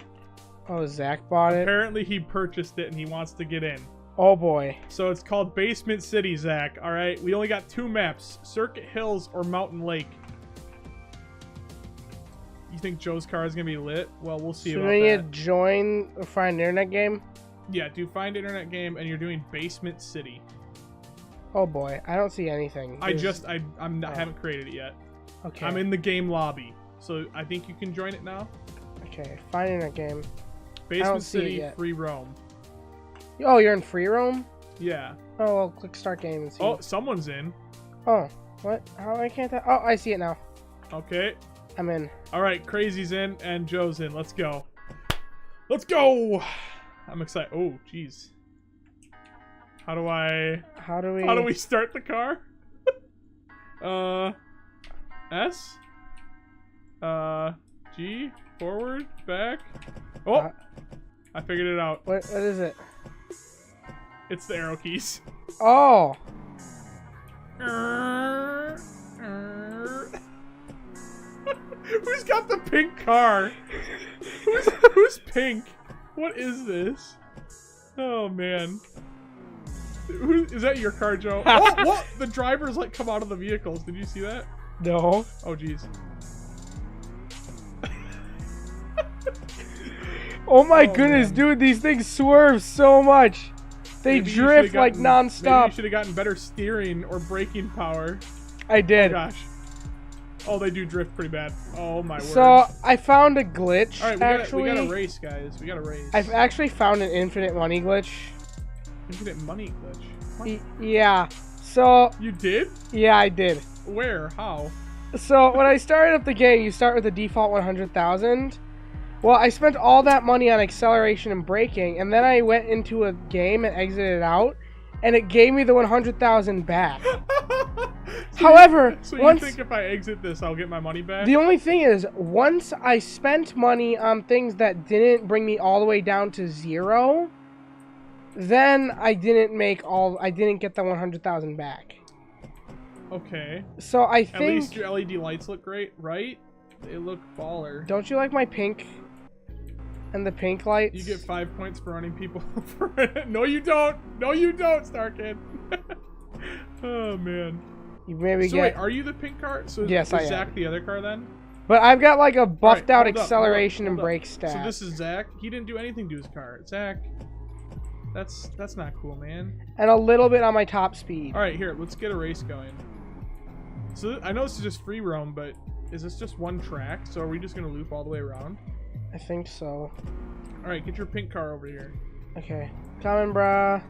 Speaker 2: Oh, Zach bought it?
Speaker 1: Apparently he purchased it and he wants to get in.
Speaker 2: Oh boy.
Speaker 1: So it's called Basement City, Zach. Alright, we only got 2 maps. Circuit Hills or Mountain Lake. You think Joe's car is gonna be lit? Well, we'll see about that. So
Speaker 2: you join a Find Internet game?
Speaker 1: Yeah, do Find Internet game and you're doing Basement City.
Speaker 2: Oh boy, I don't see anything.
Speaker 1: I haven't created it yet.
Speaker 2: Okay.
Speaker 1: I'm in the game lobby. So I think you can join it now.
Speaker 2: Okay, Find Internet game.
Speaker 1: Basement City free roam.
Speaker 2: Oh, you're in free roam?
Speaker 1: Yeah.
Speaker 2: Oh, well, click start game and see.
Speaker 1: Oh, someone's in.
Speaker 2: Oh, what? How I can't Oh, I see it now.
Speaker 1: Okay.
Speaker 2: I'm in.
Speaker 1: All right, Crazy's in and Joe's in. Let's go. Let's go. I'm excited. Oh, jeez. How do we start the car? S? G? Forward? Back? Oh! I figured it out.
Speaker 2: What is it?
Speaker 1: It's the arrow keys.
Speaker 2: Oh!
Speaker 1: Who's got the pink car? Who's pink? What is this? Oh man. Is that your car, Joe? Oh, what? The drivers like come out of the vehicles. Did you see that?
Speaker 2: No.
Speaker 1: Oh jeez.
Speaker 2: Oh my goodness, man. Dude, these things swerve so much. They drift like nonstop.
Speaker 1: Maybe you should have gotten better steering or braking power.
Speaker 2: I did.
Speaker 1: Oh gosh. Oh, they do drift pretty bad. Oh my word.
Speaker 2: So I found a glitch.
Speaker 1: All right, we got a race, guys. We got a race.
Speaker 2: I've actually found an infinite money glitch.
Speaker 1: Infinite money glitch? What?
Speaker 2: Yeah. So.
Speaker 1: You did?
Speaker 2: Yeah, I did.
Speaker 1: Where? How?
Speaker 2: So when I started up the game, you start with the default 100,000. Well, I spent all that money on acceleration and braking, and then I went into a game and exited out, and it gave me the 100,000 back. However,
Speaker 1: so you think if I exit this, I'll get my money back?
Speaker 2: The only thing is, once I spent money on things that didn't bring me all the way down to 0, then I didn't get the 100,000 back.
Speaker 1: Okay.
Speaker 2: So I think...
Speaker 1: At least your LED lights look great, right? They look baller.
Speaker 2: Don't you like my pink? And the pink lights?
Speaker 1: You get 5 points for running people over. No, you don't. No, you don't, Starkid. Oh, man.
Speaker 2: You maybe
Speaker 1: wait, are you the pink car? So
Speaker 2: yes, I am.
Speaker 1: Is Zach the other car then?
Speaker 2: But I've got like a buffed out acceleration and brake stat.
Speaker 1: So this is Zach. He didn't do anything to his car. Zach. That's not cool, man.
Speaker 2: And a little bit on my top speed.
Speaker 1: All right, here, let's get a race going. So I know this is just free roam, but is this just one track? So are we just gonna loop all the way around?
Speaker 2: I think so.
Speaker 1: All right, get your pink car over here.
Speaker 2: Okay, coming, bruh.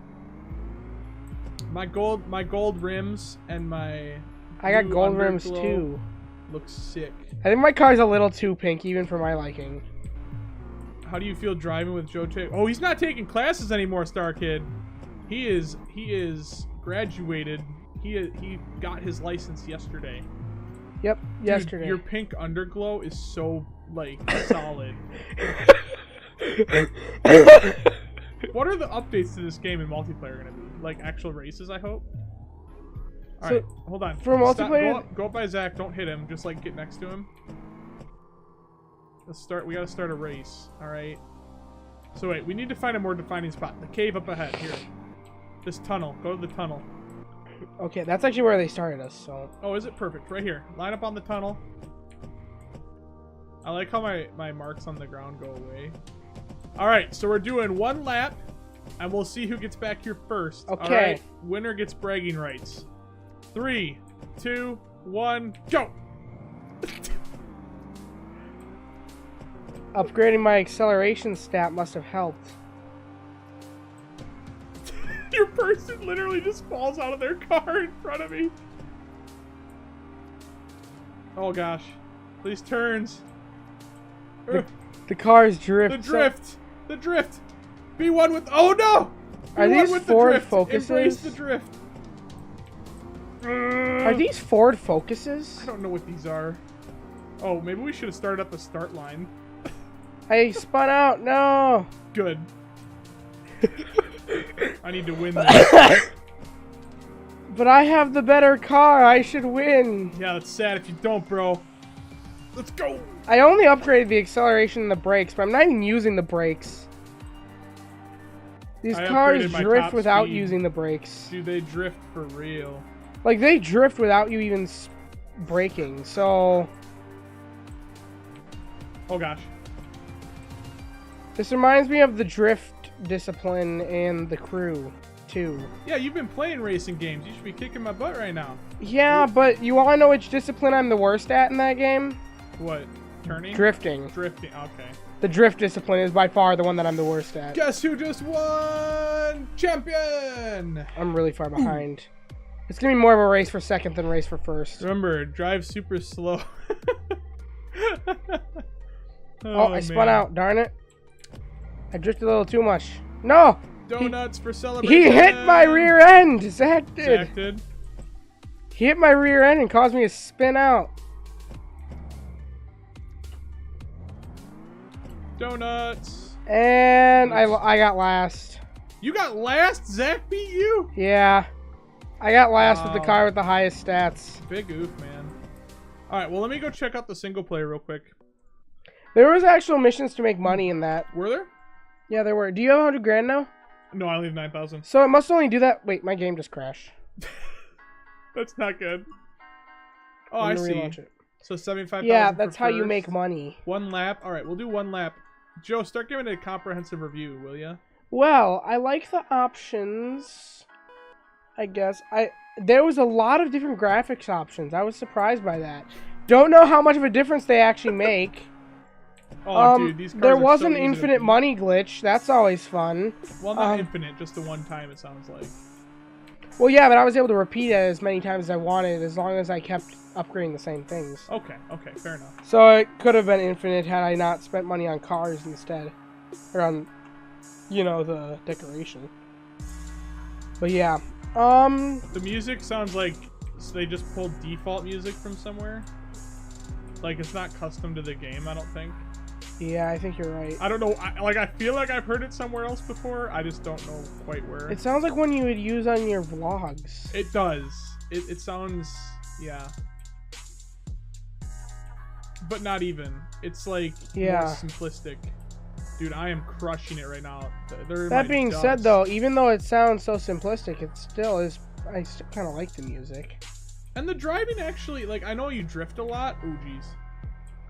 Speaker 1: My gold rims and my.
Speaker 2: I got gold rims too.
Speaker 1: Looks sick.
Speaker 2: I think my car's a little too pink, even for my liking.
Speaker 1: How do you feel driving with Joe Tate? Oh, he's not taking classes anymore, Star Kid. He is graduated. He got his license yesterday.
Speaker 2: Yep,
Speaker 1: Dude,
Speaker 2: yesterday.
Speaker 1: your pink underglow is so like solid. What are the updates to this game in multiplayer gonna be? Like actual races, I hope. All right, hold on.
Speaker 2: For multiplayer,
Speaker 1: go up by Zach. Don't hit him. Just like get next to him. Let's start. We gotta start a race. All right. So wait, we need to find a more defining spot. The cave up ahead. Here. This tunnel. Go to the tunnel.
Speaker 2: Okay, that's actually where they started us. So.
Speaker 1: Oh, is it perfect? Right here. Line up on the tunnel. I like how my marks on the ground go away. All right, so we're doing 1 lap, and we'll see who gets back here first.
Speaker 2: Okay.
Speaker 1: All right, winner gets bragging rights. 3, 2, 1, go!
Speaker 2: Upgrading my acceleration stat must have helped.
Speaker 1: Your person literally just falls out of their car in front of me. Oh gosh, these turns.
Speaker 2: The cars drift.
Speaker 1: The drift. The drift. Be one with. Oh no!
Speaker 2: Are these Ford Focuses?
Speaker 1: Embrace the drift.
Speaker 2: Are these Ford Focuses?
Speaker 1: I don't know what these are. Oh, maybe we should have started at the start line.
Speaker 2: I spun out. No.
Speaker 1: Good. I need to win this.
Speaker 2: But I have the better car. I should win.
Speaker 1: Yeah, that's sad if you don't, bro. Let's go.
Speaker 2: I only upgraded the acceleration and the brakes, but I'm not even using the brakes. These cars drift without using the brakes.
Speaker 1: Dude, they drift for real.
Speaker 2: Like, they drift without you even braking, so...
Speaker 1: Oh, gosh.
Speaker 2: This reminds me of the drift discipline and the crew, too.
Speaker 1: Yeah, you've been playing racing games. You should be kicking my butt right now.
Speaker 2: Yeah, but you want to know which discipline I'm the worst at in that game?
Speaker 1: What? Turning?
Speaker 2: Drifting.
Speaker 1: Drifting, okay.
Speaker 2: The drift discipline is by far the one that I'm the worst at.
Speaker 1: Guess who just won? Champion!
Speaker 2: I'm really far behind. It's going to be more of a race for second than race for first.
Speaker 1: Remember, drive super slow.
Speaker 2: Oh, I spun out. Darn it. I drifted a little too much. No!
Speaker 1: Donuts for celebration!
Speaker 2: He hit my rear end! Zach did.
Speaker 1: Zach did?
Speaker 2: He hit my rear end and caused me to spin out.
Speaker 1: Donuts!
Speaker 2: And I got last.
Speaker 1: You got last? Zach beat you?
Speaker 2: Yeah. I got last with the car with the highest stats.
Speaker 1: Big oof, man. Alright, well, let me go check out the single player real quick.
Speaker 2: There was actual missions to make money in that.
Speaker 1: Were there?
Speaker 2: Yeah, there were. Do you have 100 grand now?
Speaker 1: No, I only have 9,000.
Speaker 2: So it must only do that. Wait, my game just crashed.
Speaker 1: That's not good. Oh, I see. It. So 75,000.
Speaker 2: Yeah, that's how you make money.
Speaker 1: 1 lap. All right, we'll do 1 lap. Joe, start giving it a comprehensive review, will ya?
Speaker 2: Well, I like the options. I guess there was a lot of different graphics options. I was surprised by that. Don't know how much of a difference they actually make.
Speaker 1: Oh, dude, these cars
Speaker 2: there
Speaker 1: are
Speaker 2: was
Speaker 1: so
Speaker 2: an
Speaker 1: easy
Speaker 2: infinite
Speaker 1: to
Speaker 2: money glitch. That's always fun.
Speaker 1: Well, not infinite, just the one time, it sounds like.
Speaker 2: Well, yeah, but I was able to repeat it as many times as I wanted, as long as I kept upgrading the same things.
Speaker 1: Okay, fair enough.
Speaker 2: So it could have been infinite had I not spent money on cars instead. Or on, you know, the decoration. But yeah.
Speaker 1: The music sounds like they just pulled default music from somewhere. Like, it's not custom to the game, I don't think.
Speaker 2: Yeah, I think you're right.
Speaker 1: I don't know. I feel like I've heard it somewhere else before. I just don't know quite where.
Speaker 2: It sounds like one you would use on your vlogs.
Speaker 1: It does. It sounds, yeah. But not even. It's like more simplistic. Dude, I am crushing it right now.
Speaker 2: That being said, though, even though it sounds so simplistic, it still is. I still kind of like the music.
Speaker 1: And the driving actually, like, I know you drift a lot. Oh, jeez.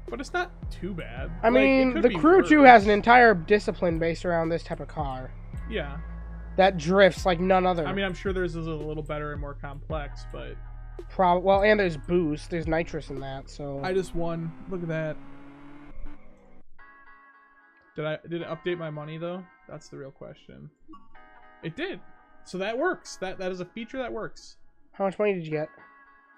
Speaker 1: But it's not too bad.
Speaker 2: I mean, the Crew 2 has an entire discipline based around this type of car.
Speaker 1: Yeah.
Speaker 2: That drifts like none other.
Speaker 1: I mean, I'm sure theirs is a little better and more complex, but...
Speaker 2: Well, and there's boost. There's nitrous in that, so...
Speaker 1: I just won. Look at that. Did it update my money, though? That's the real question. It did. So that works. That is a feature that works.
Speaker 2: How much money did you get?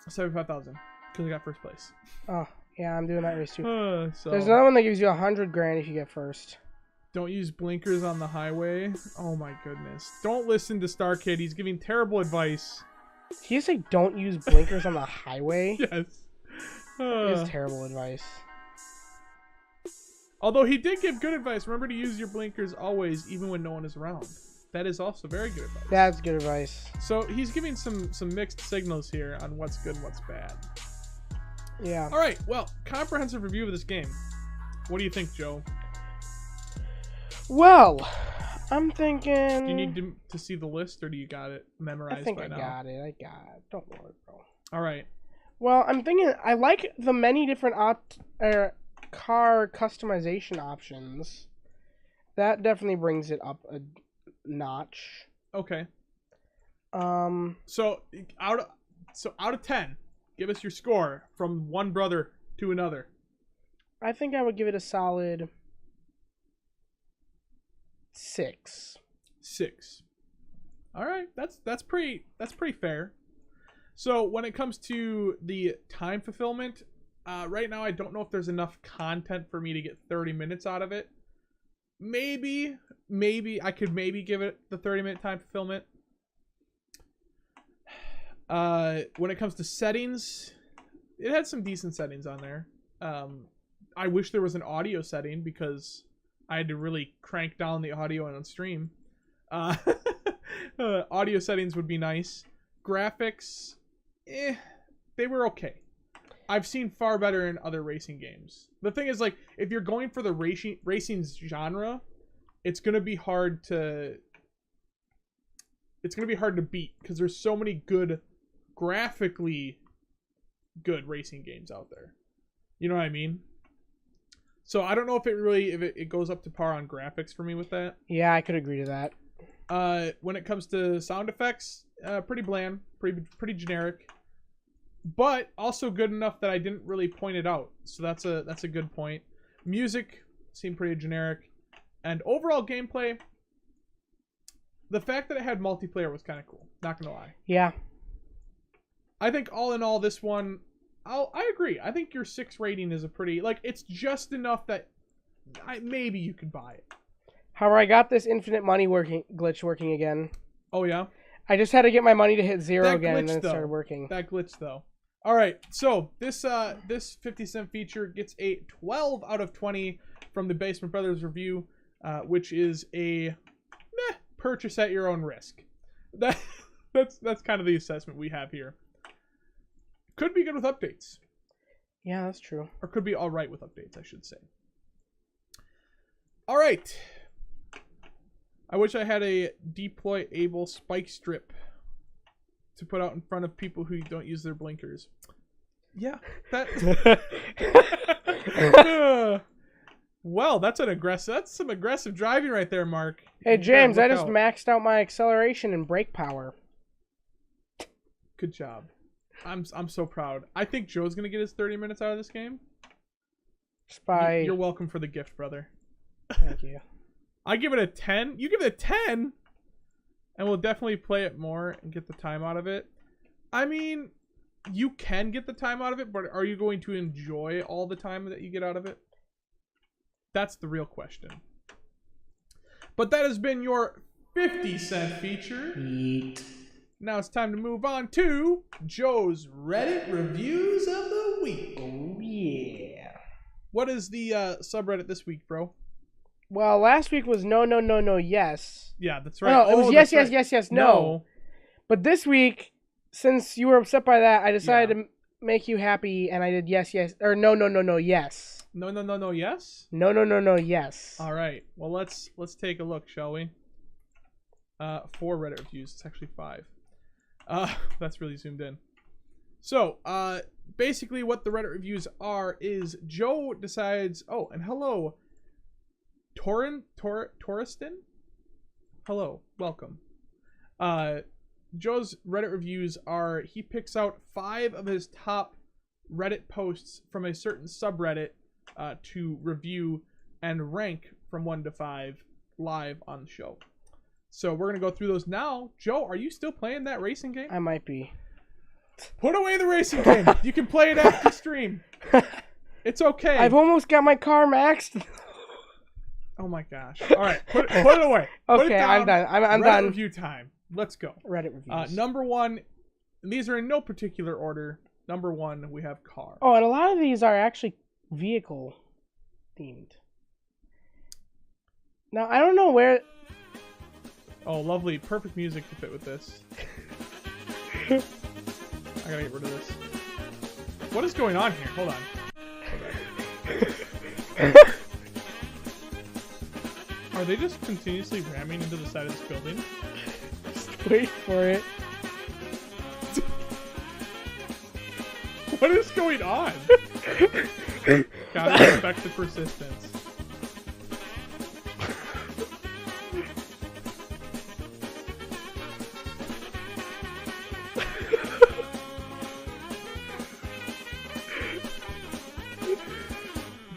Speaker 1: 75,000. Because I got first place.
Speaker 2: Oh. Yeah, I'm doing that race too.
Speaker 1: So.
Speaker 2: There's another one that gives you 100 grand if you get first.
Speaker 1: Don't use blinkers on the highway. Oh my goodness. Don't listen to Star Kid. He's giving terrible advice.
Speaker 2: Did you say don't use blinkers on the highway?
Speaker 1: Yes.
Speaker 2: That is terrible advice.
Speaker 1: Although he did give good advice. Remember to use your blinkers always, even when no one is around. That is also very good advice.
Speaker 2: That's good advice.
Speaker 1: So he's giving some mixed signals here on what's good and what's bad.
Speaker 2: Yeah.
Speaker 1: All right. Well, comprehensive review of this game. What do you think, Joe?
Speaker 2: Well, I'm thinking...
Speaker 1: Do you need to see the list, or do you got it memorized by now?
Speaker 2: I think I got it. Don't worry, bro.
Speaker 1: All right.
Speaker 2: Well, I'm thinking I like the many different car customization options. That definitely brings it up a notch.
Speaker 1: Okay. So out of 10, give us your score from one brother to another.
Speaker 2: I think I would give it a solid 6.
Speaker 1: 6. All right, that's pretty fair. So when it comes to the time fulfillment, right now I don't know if there's enough content for me to get 30 minutes out of it. Maybe I could give it the 30-minute time fulfillment. When it comes to settings, it had some decent settings on there. I wish there was an audio setting because I had to really crank down the audio on stream. Audio settings would be nice. Graphics, they were okay. I've seen far better in other racing games. The thing is, like, if you're going for the racing genre, it's gonna be hard to beat because there's so many good, graphically good racing games out there. You know what I mean? So I don't know if it goes up to par on graphics for me with that.
Speaker 2: Yeah, I could agree to that.
Speaker 1: When it comes to sound effects, pretty bland, pretty generic, but also good enough that I didn't really point it out. So that's a good point. Music seemed pretty generic, and overall gameplay, the fact that it had multiplayer was kind of cool. Not gonna lie.
Speaker 2: Yeah.
Speaker 1: I think all in all, this one, I agree. I think your 6 rating is a pretty, like, it's just enough that maybe you could buy it.
Speaker 2: However, I got this infinite money glitch working again.
Speaker 1: Oh yeah.
Speaker 2: I just had to get my money to hit 0
Speaker 1: That
Speaker 2: again,
Speaker 1: glitch,
Speaker 2: and then it
Speaker 1: though.
Speaker 2: started working.
Speaker 1: That glitch though. All right, so this 50-cent feature gets a 12 out of 20 from the Basement Brothers review, which is a purchase at your own risk. That's kind of the assessment we have here. Could be good with updates.
Speaker 2: Yeah, that's true.
Speaker 1: Or could be all right with updates, I should say. All right. I wish I had a deployable spike strip to put out in front of people who don't use their blinkers. Yeah, well, that's some aggressive driving right there, Mark.
Speaker 2: Hey James, I just maxed out my acceleration and brake power.
Speaker 1: Good job. I'm so proud. I think Joe's gonna get his 30 minutes out of this game. You're welcome for the gift, brother.
Speaker 2: Thank you.
Speaker 1: I give it a 10. You give it a 10, and we'll definitely play it more and get the time out of it. I mean, you can get the time out of it, but are you going to enjoy all the time that you get out of it? That's the real question. But that has been your 50-cent feature.
Speaker 2: Yeet.
Speaker 1: Now it's time to move on to Joe's Reddit Reviews of the Week.
Speaker 2: Oh, yeah.
Speaker 1: What is the subreddit this week, bro?
Speaker 2: Well, last week was no, yes.
Speaker 1: Yeah, that's right.
Speaker 2: No, it was yes, no. But this week, since you were upset by that, I decided to make you happy, and I did yes, or no, yes.
Speaker 1: No, yes?
Speaker 2: No, yes.
Speaker 1: All right. Well, let's take a look, shall we? 4 Reddit reviews. It's actually 5. That's really zoomed in. So, basically what the Reddit reviews are is Joe decides, oh, and hello, Torreston? Hello, welcome. Joe's Reddit reviews are, he picks out 5 of his top Reddit posts from a certain subreddit to review and rank from 1 to 5 live on the show. So we're going to go through those now. Joe, are you still playing that racing game?
Speaker 2: I might be.
Speaker 1: Put away the racing game. You can play it after stream. It's okay.
Speaker 2: I've almost got my car maxed.
Speaker 1: Oh my gosh. All right, put it away. Put it
Speaker 2: Okay,
Speaker 1: down.
Speaker 2: I'm done. I'm
Speaker 1: Reddit
Speaker 2: done.
Speaker 1: review time. Let's go.
Speaker 2: Reddit reviews.
Speaker 1: Number one, and these are in no particular order. Number one, we have car.
Speaker 2: Oh, and a lot of these are actually vehicle themed. Now, I don't know where...
Speaker 1: Oh, lovely. Perfect music to fit with this. I gotta get rid of this. What is going on here? Hold on. Are they just continuously ramming into the side of this building?
Speaker 2: Just wait for it.
Speaker 1: What is going on? Gotta respect the persistence.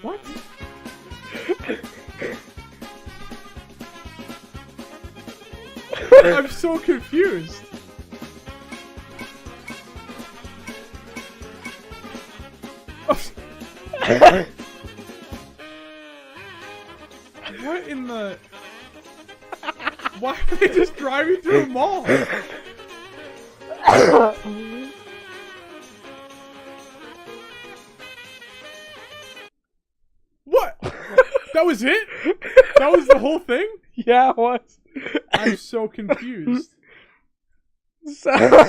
Speaker 1: What? I'm so confused. What in the... Why are they just driving through a mall? What? That was it? That was the whole thing?
Speaker 2: Yeah, it was.
Speaker 1: I'm so confused.
Speaker 2: So...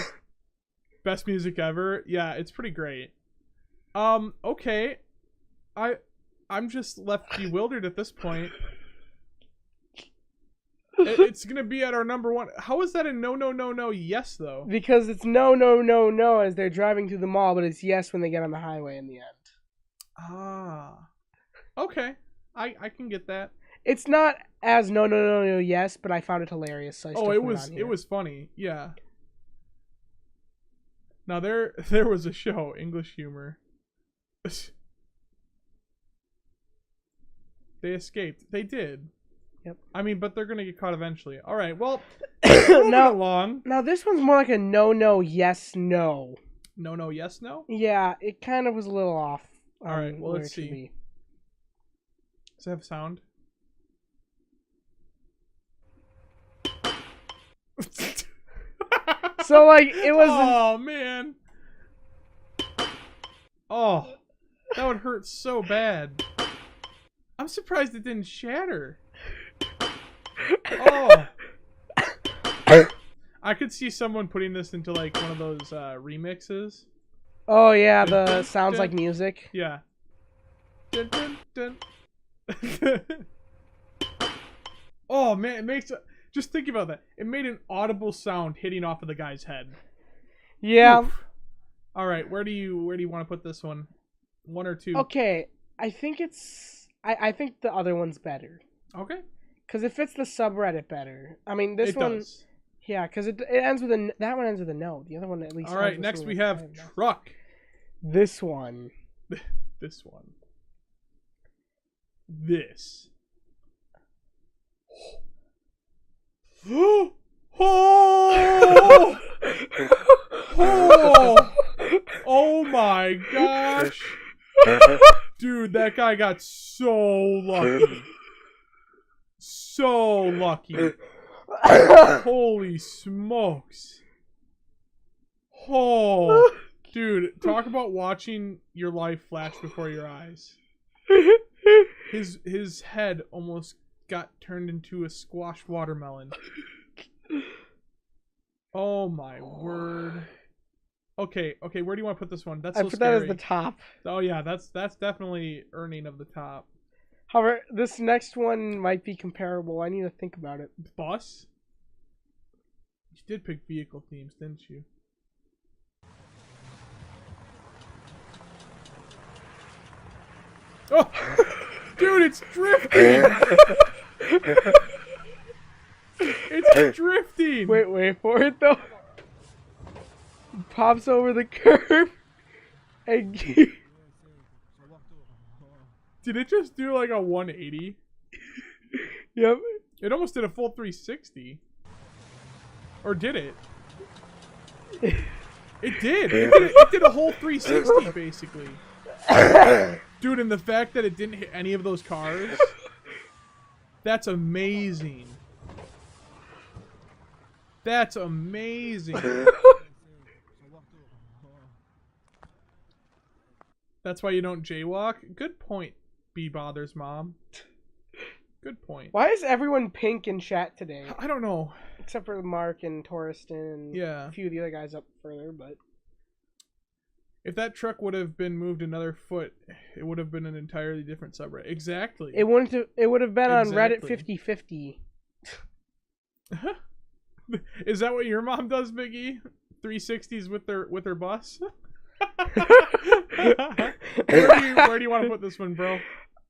Speaker 1: Best music ever? Yeah, it's pretty great. Okay. I'm just left bewildered at this point. It's gonna be at our number one. How is that a no yes though?
Speaker 2: Because it's no as they're driving through the mall, but it's yes when they get on the highway in the end.
Speaker 1: Ah. Okay. I can get that.
Speaker 2: It's not as no yes, but I found it hilarious. So I still
Speaker 1: it was funny. Yeah. Now there was a show, English Humor. They escaped. They did.
Speaker 2: Yep.
Speaker 1: I mean, but they're gonna get caught eventually. All right. Well,
Speaker 2: now this one's more like a no yes no.
Speaker 1: No yes no.
Speaker 2: Yeah, it kind of was a little off.
Speaker 1: All right. Well, let's see. Does it have sound?
Speaker 2: So like it was.
Speaker 1: Oh man. Oh, that would hurt so bad. I'm surprised it didn't shatter. Oh. I could see someone putting this into like one of those remixes.
Speaker 2: Oh yeah, the sounds like music.
Speaker 1: Yeah. Dun, dun, dun. Oh man, it makes just think about that. It made an audible sound hitting off of the guy's head.
Speaker 2: Yeah.
Speaker 1: Oof. All right, where do you want to put this one? One or two?
Speaker 2: Okay, I think it's I think the other one's better.
Speaker 1: Okay.
Speaker 2: Because it fits the subreddit better. I mean, this one
Speaker 1: does.
Speaker 2: Yeah, because it ends with a that one ends with a no. The other one at least.
Speaker 1: All right, next we have truck.
Speaker 2: This one.
Speaker 1: This one. This. Oh! Oh! Oh! Oh my gosh! Dude, that guy got so lucky. So lucky. Holy smokes. Oh, dude, talk about watching your life flash before your eyes. His head almost got turned into a squash watermelon. Oh my word. Okay, where do you want to put this one? That's so
Speaker 2: I put
Speaker 1: scary.
Speaker 2: that as the top.
Speaker 1: Oh yeah, that's definitely earning of the top.
Speaker 2: However, this next one might be comparable. I need to think about it.
Speaker 1: Bus? You did pick vehicle themes, didn't you? Oh! Dude, it's drifting! It's drifting!
Speaker 2: Wait for it though. It pops over the curb. And
Speaker 1: did it just do like a 180?
Speaker 2: Yep.
Speaker 1: It almost did a full 360. Or did it? It did. It did a whole 360 basically. Dude, and the fact that it didn't hit any of those cars. That's amazing. That's amazing. That's why you don't jaywalk? Good point, B Bothers Mom. Good point.
Speaker 2: Why is everyone pink in chat today?
Speaker 1: I don't know.
Speaker 2: Except for Mark and Torreston and a few of the other guys up further, but...
Speaker 1: If that truck would have been moved another foot, it would have been an entirely different subreddit. Exactly.
Speaker 2: It wouldn't have, it would have been on Reddit 50/50.
Speaker 1: Is that what your mom does, Biggie? 360s with her bus? Where do you want to put this one, bro?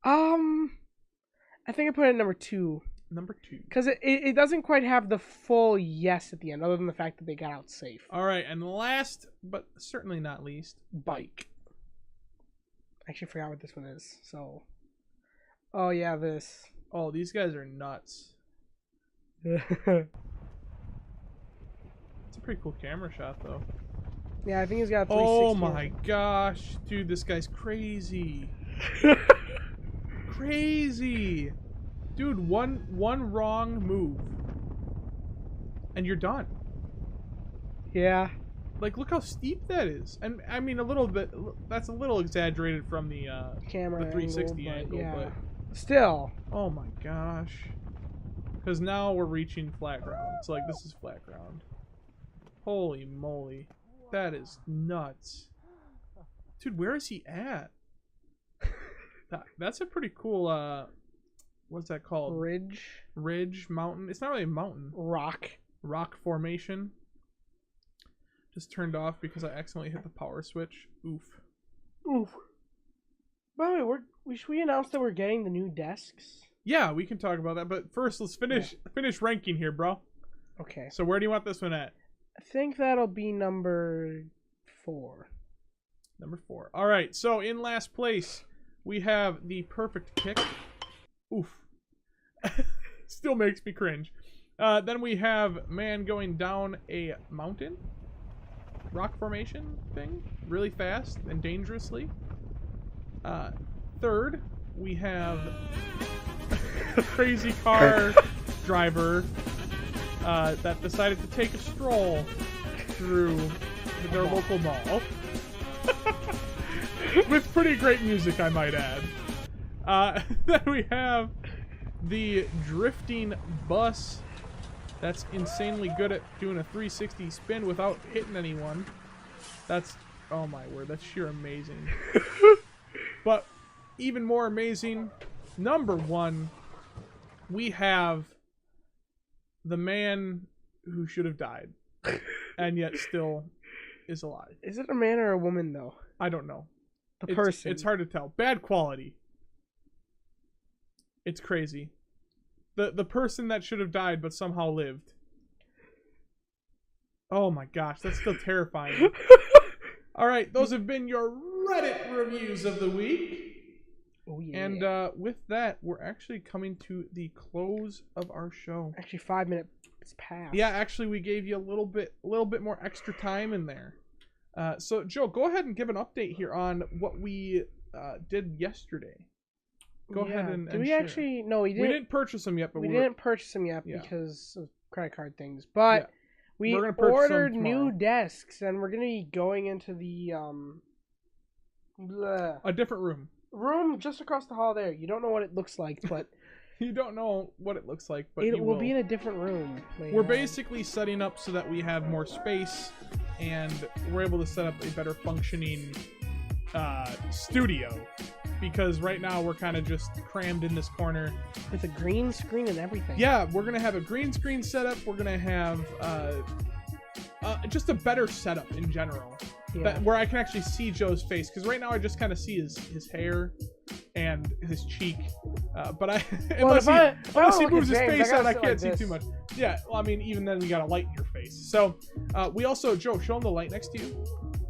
Speaker 2: I think I put it at number 2.
Speaker 1: Number 2.
Speaker 2: Because it doesn't quite have the full yes at the end, other than the fact that they got out safe.
Speaker 1: All right, and last, but certainly not least, bike.
Speaker 2: I actually forgot what this one is, so... Oh, yeah, this.
Speaker 1: Oh, these guys are nuts. It's a pretty cool camera shot, though.
Speaker 2: Yeah, I think he's got a 360.
Speaker 1: Oh, my gosh. Dude, this guy's crazy. Crazy. Dude, one wrong move and you're done.
Speaker 2: Yeah.
Speaker 1: Like, look how steep that is. And I mean, a little bit, that's a little exaggerated from the
Speaker 2: camera,
Speaker 1: the 360 angle,
Speaker 2: yeah.
Speaker 1: but
Speaker 2: still.
Speaker 1: Oh my gosh. Because now we're reaching flat ground. It's like, this is flat ground. Holy moly. That is nuts. Dude, where is he at? That's a pretty cool, what's that called? Ridge, mountain. It's not really a mountain. Rock formation. Just turned off because I accidentally hit the power switch. Oof.
Speaker 2: By the way, should we announce that we're getting the new desks?
Speaker 1: Yeah, we can talk about that. But first, let's finish ranking here, bro.
Speaker 2: Okay.
Speaker 1: So where do you want this one at?
Speaker 2: I think that'll be number 4.
Speaker 1: Number 4. All right. So in last place, we have the perfect kick. Oof. Still makes me cringe. Then we have man going down a mountain. Rock formation thing. Really fast and dangerously. Third, we have a crazy car driver that decided to take a stroll through their local mall. With pretty great music, I might add. Then we have the drifting bus that's insanely good at doing a 360 spin without hitting anyone. That's, oh my word, that's sheer amazing. But even more amazing, number 1, we have the man who should have died and yet still is alive.
Speaker 2: Is it a man or a woman, though?
Speaker 1: I don't know.
Speaker 2: The person.
Speaker 1: It's hard to tell. Bad quality. It's crazy. The person that should have died but somehow lived. Oh my gosh, that's still terrifying. All right, those have been your Reddit reviews of the week.
Speaker 2: Oh yeah.
Speaker 1: And with that, we're actually coming to the close of our show.
Speaker 2: Actually, 5 minutes past.
Speaker 1: Yeah, actually, we gave you a little bit more extra time in there. So Joe, go ahead and give an update here on what we did yesterday. Go ahead and
Speaker 2: did we
Speaker 1: share.
Speaker 2: actually? No, we didn't.
Speaker 1: We didn't purchase them yet, but
Speaker 2: we didn't purchase them yet because of credit card things. But we ordered new desks, and we're gonna be going into the
Speaker 1: a different room
Speaker 2: just across the hall there. You don't know what it looks like, but
Speaker 1: you don't know what it looks like, but
Speaker 2: it will be in a different room.
Speaker 1: We're basically setting up so that we have more space, and we're able to set up a better functioning studio. Because right now we're kind of just crammed in this corner.
Speaker 2: With a green screen and everything.
Speaker 1: Yeah, we're going to have a green screen setup. We're going to have just a better setup in general. Yeah. Where I can actually see Joe's face. Because right now I just kind of see his hair and his cheek. But unless he moves his face out, I can't see too much. Yeah, well, I mean, even then we got a light in your face. So we also, Joe, show him the light next to you.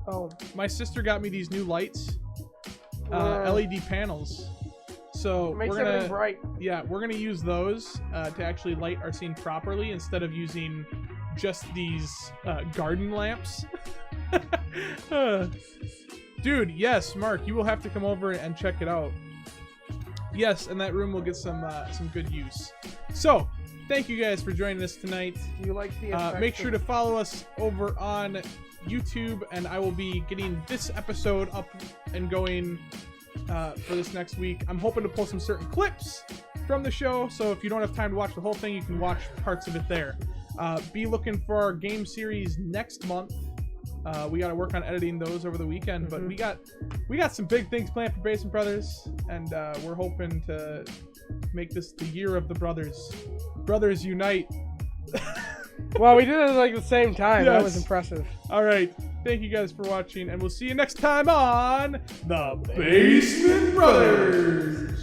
Speaker 2: Oh.
Speaker 1: My sister got me these new lights. LED panels. So
Speaker 2: makes everything bright.
Speaker 1: Yeah, we're gonna use those to actually light our scene properly instead of using just these garden lamps. Dude, yes, Mark, you will have to come over and check it out. Yes, and that room will get some good use. So, thank you guys for joining us tonight.
Speaker 2: Do you like the
Speaker 1: make sure to follow us over on YouTube, and I will be getting this episode up and going for this next week. I'm hoping to pull some certain clips from the show, so if you don't have time to watch the whole thing, you can watch parts of it there. Be looking for our game series next month. We got to work on editing those over the weekend, but we got some big things planned for Basement Brothers, and we're hoping to make this the year of the brothers. Brothers unite.
Speaker 2: Well, we did it like the same time.
Speaker 1: Yes.
Speaker 2: That was impressive.
Speaker 1: All right. Thank you guys for watching, and we'll see you next time on The Basement Brothers.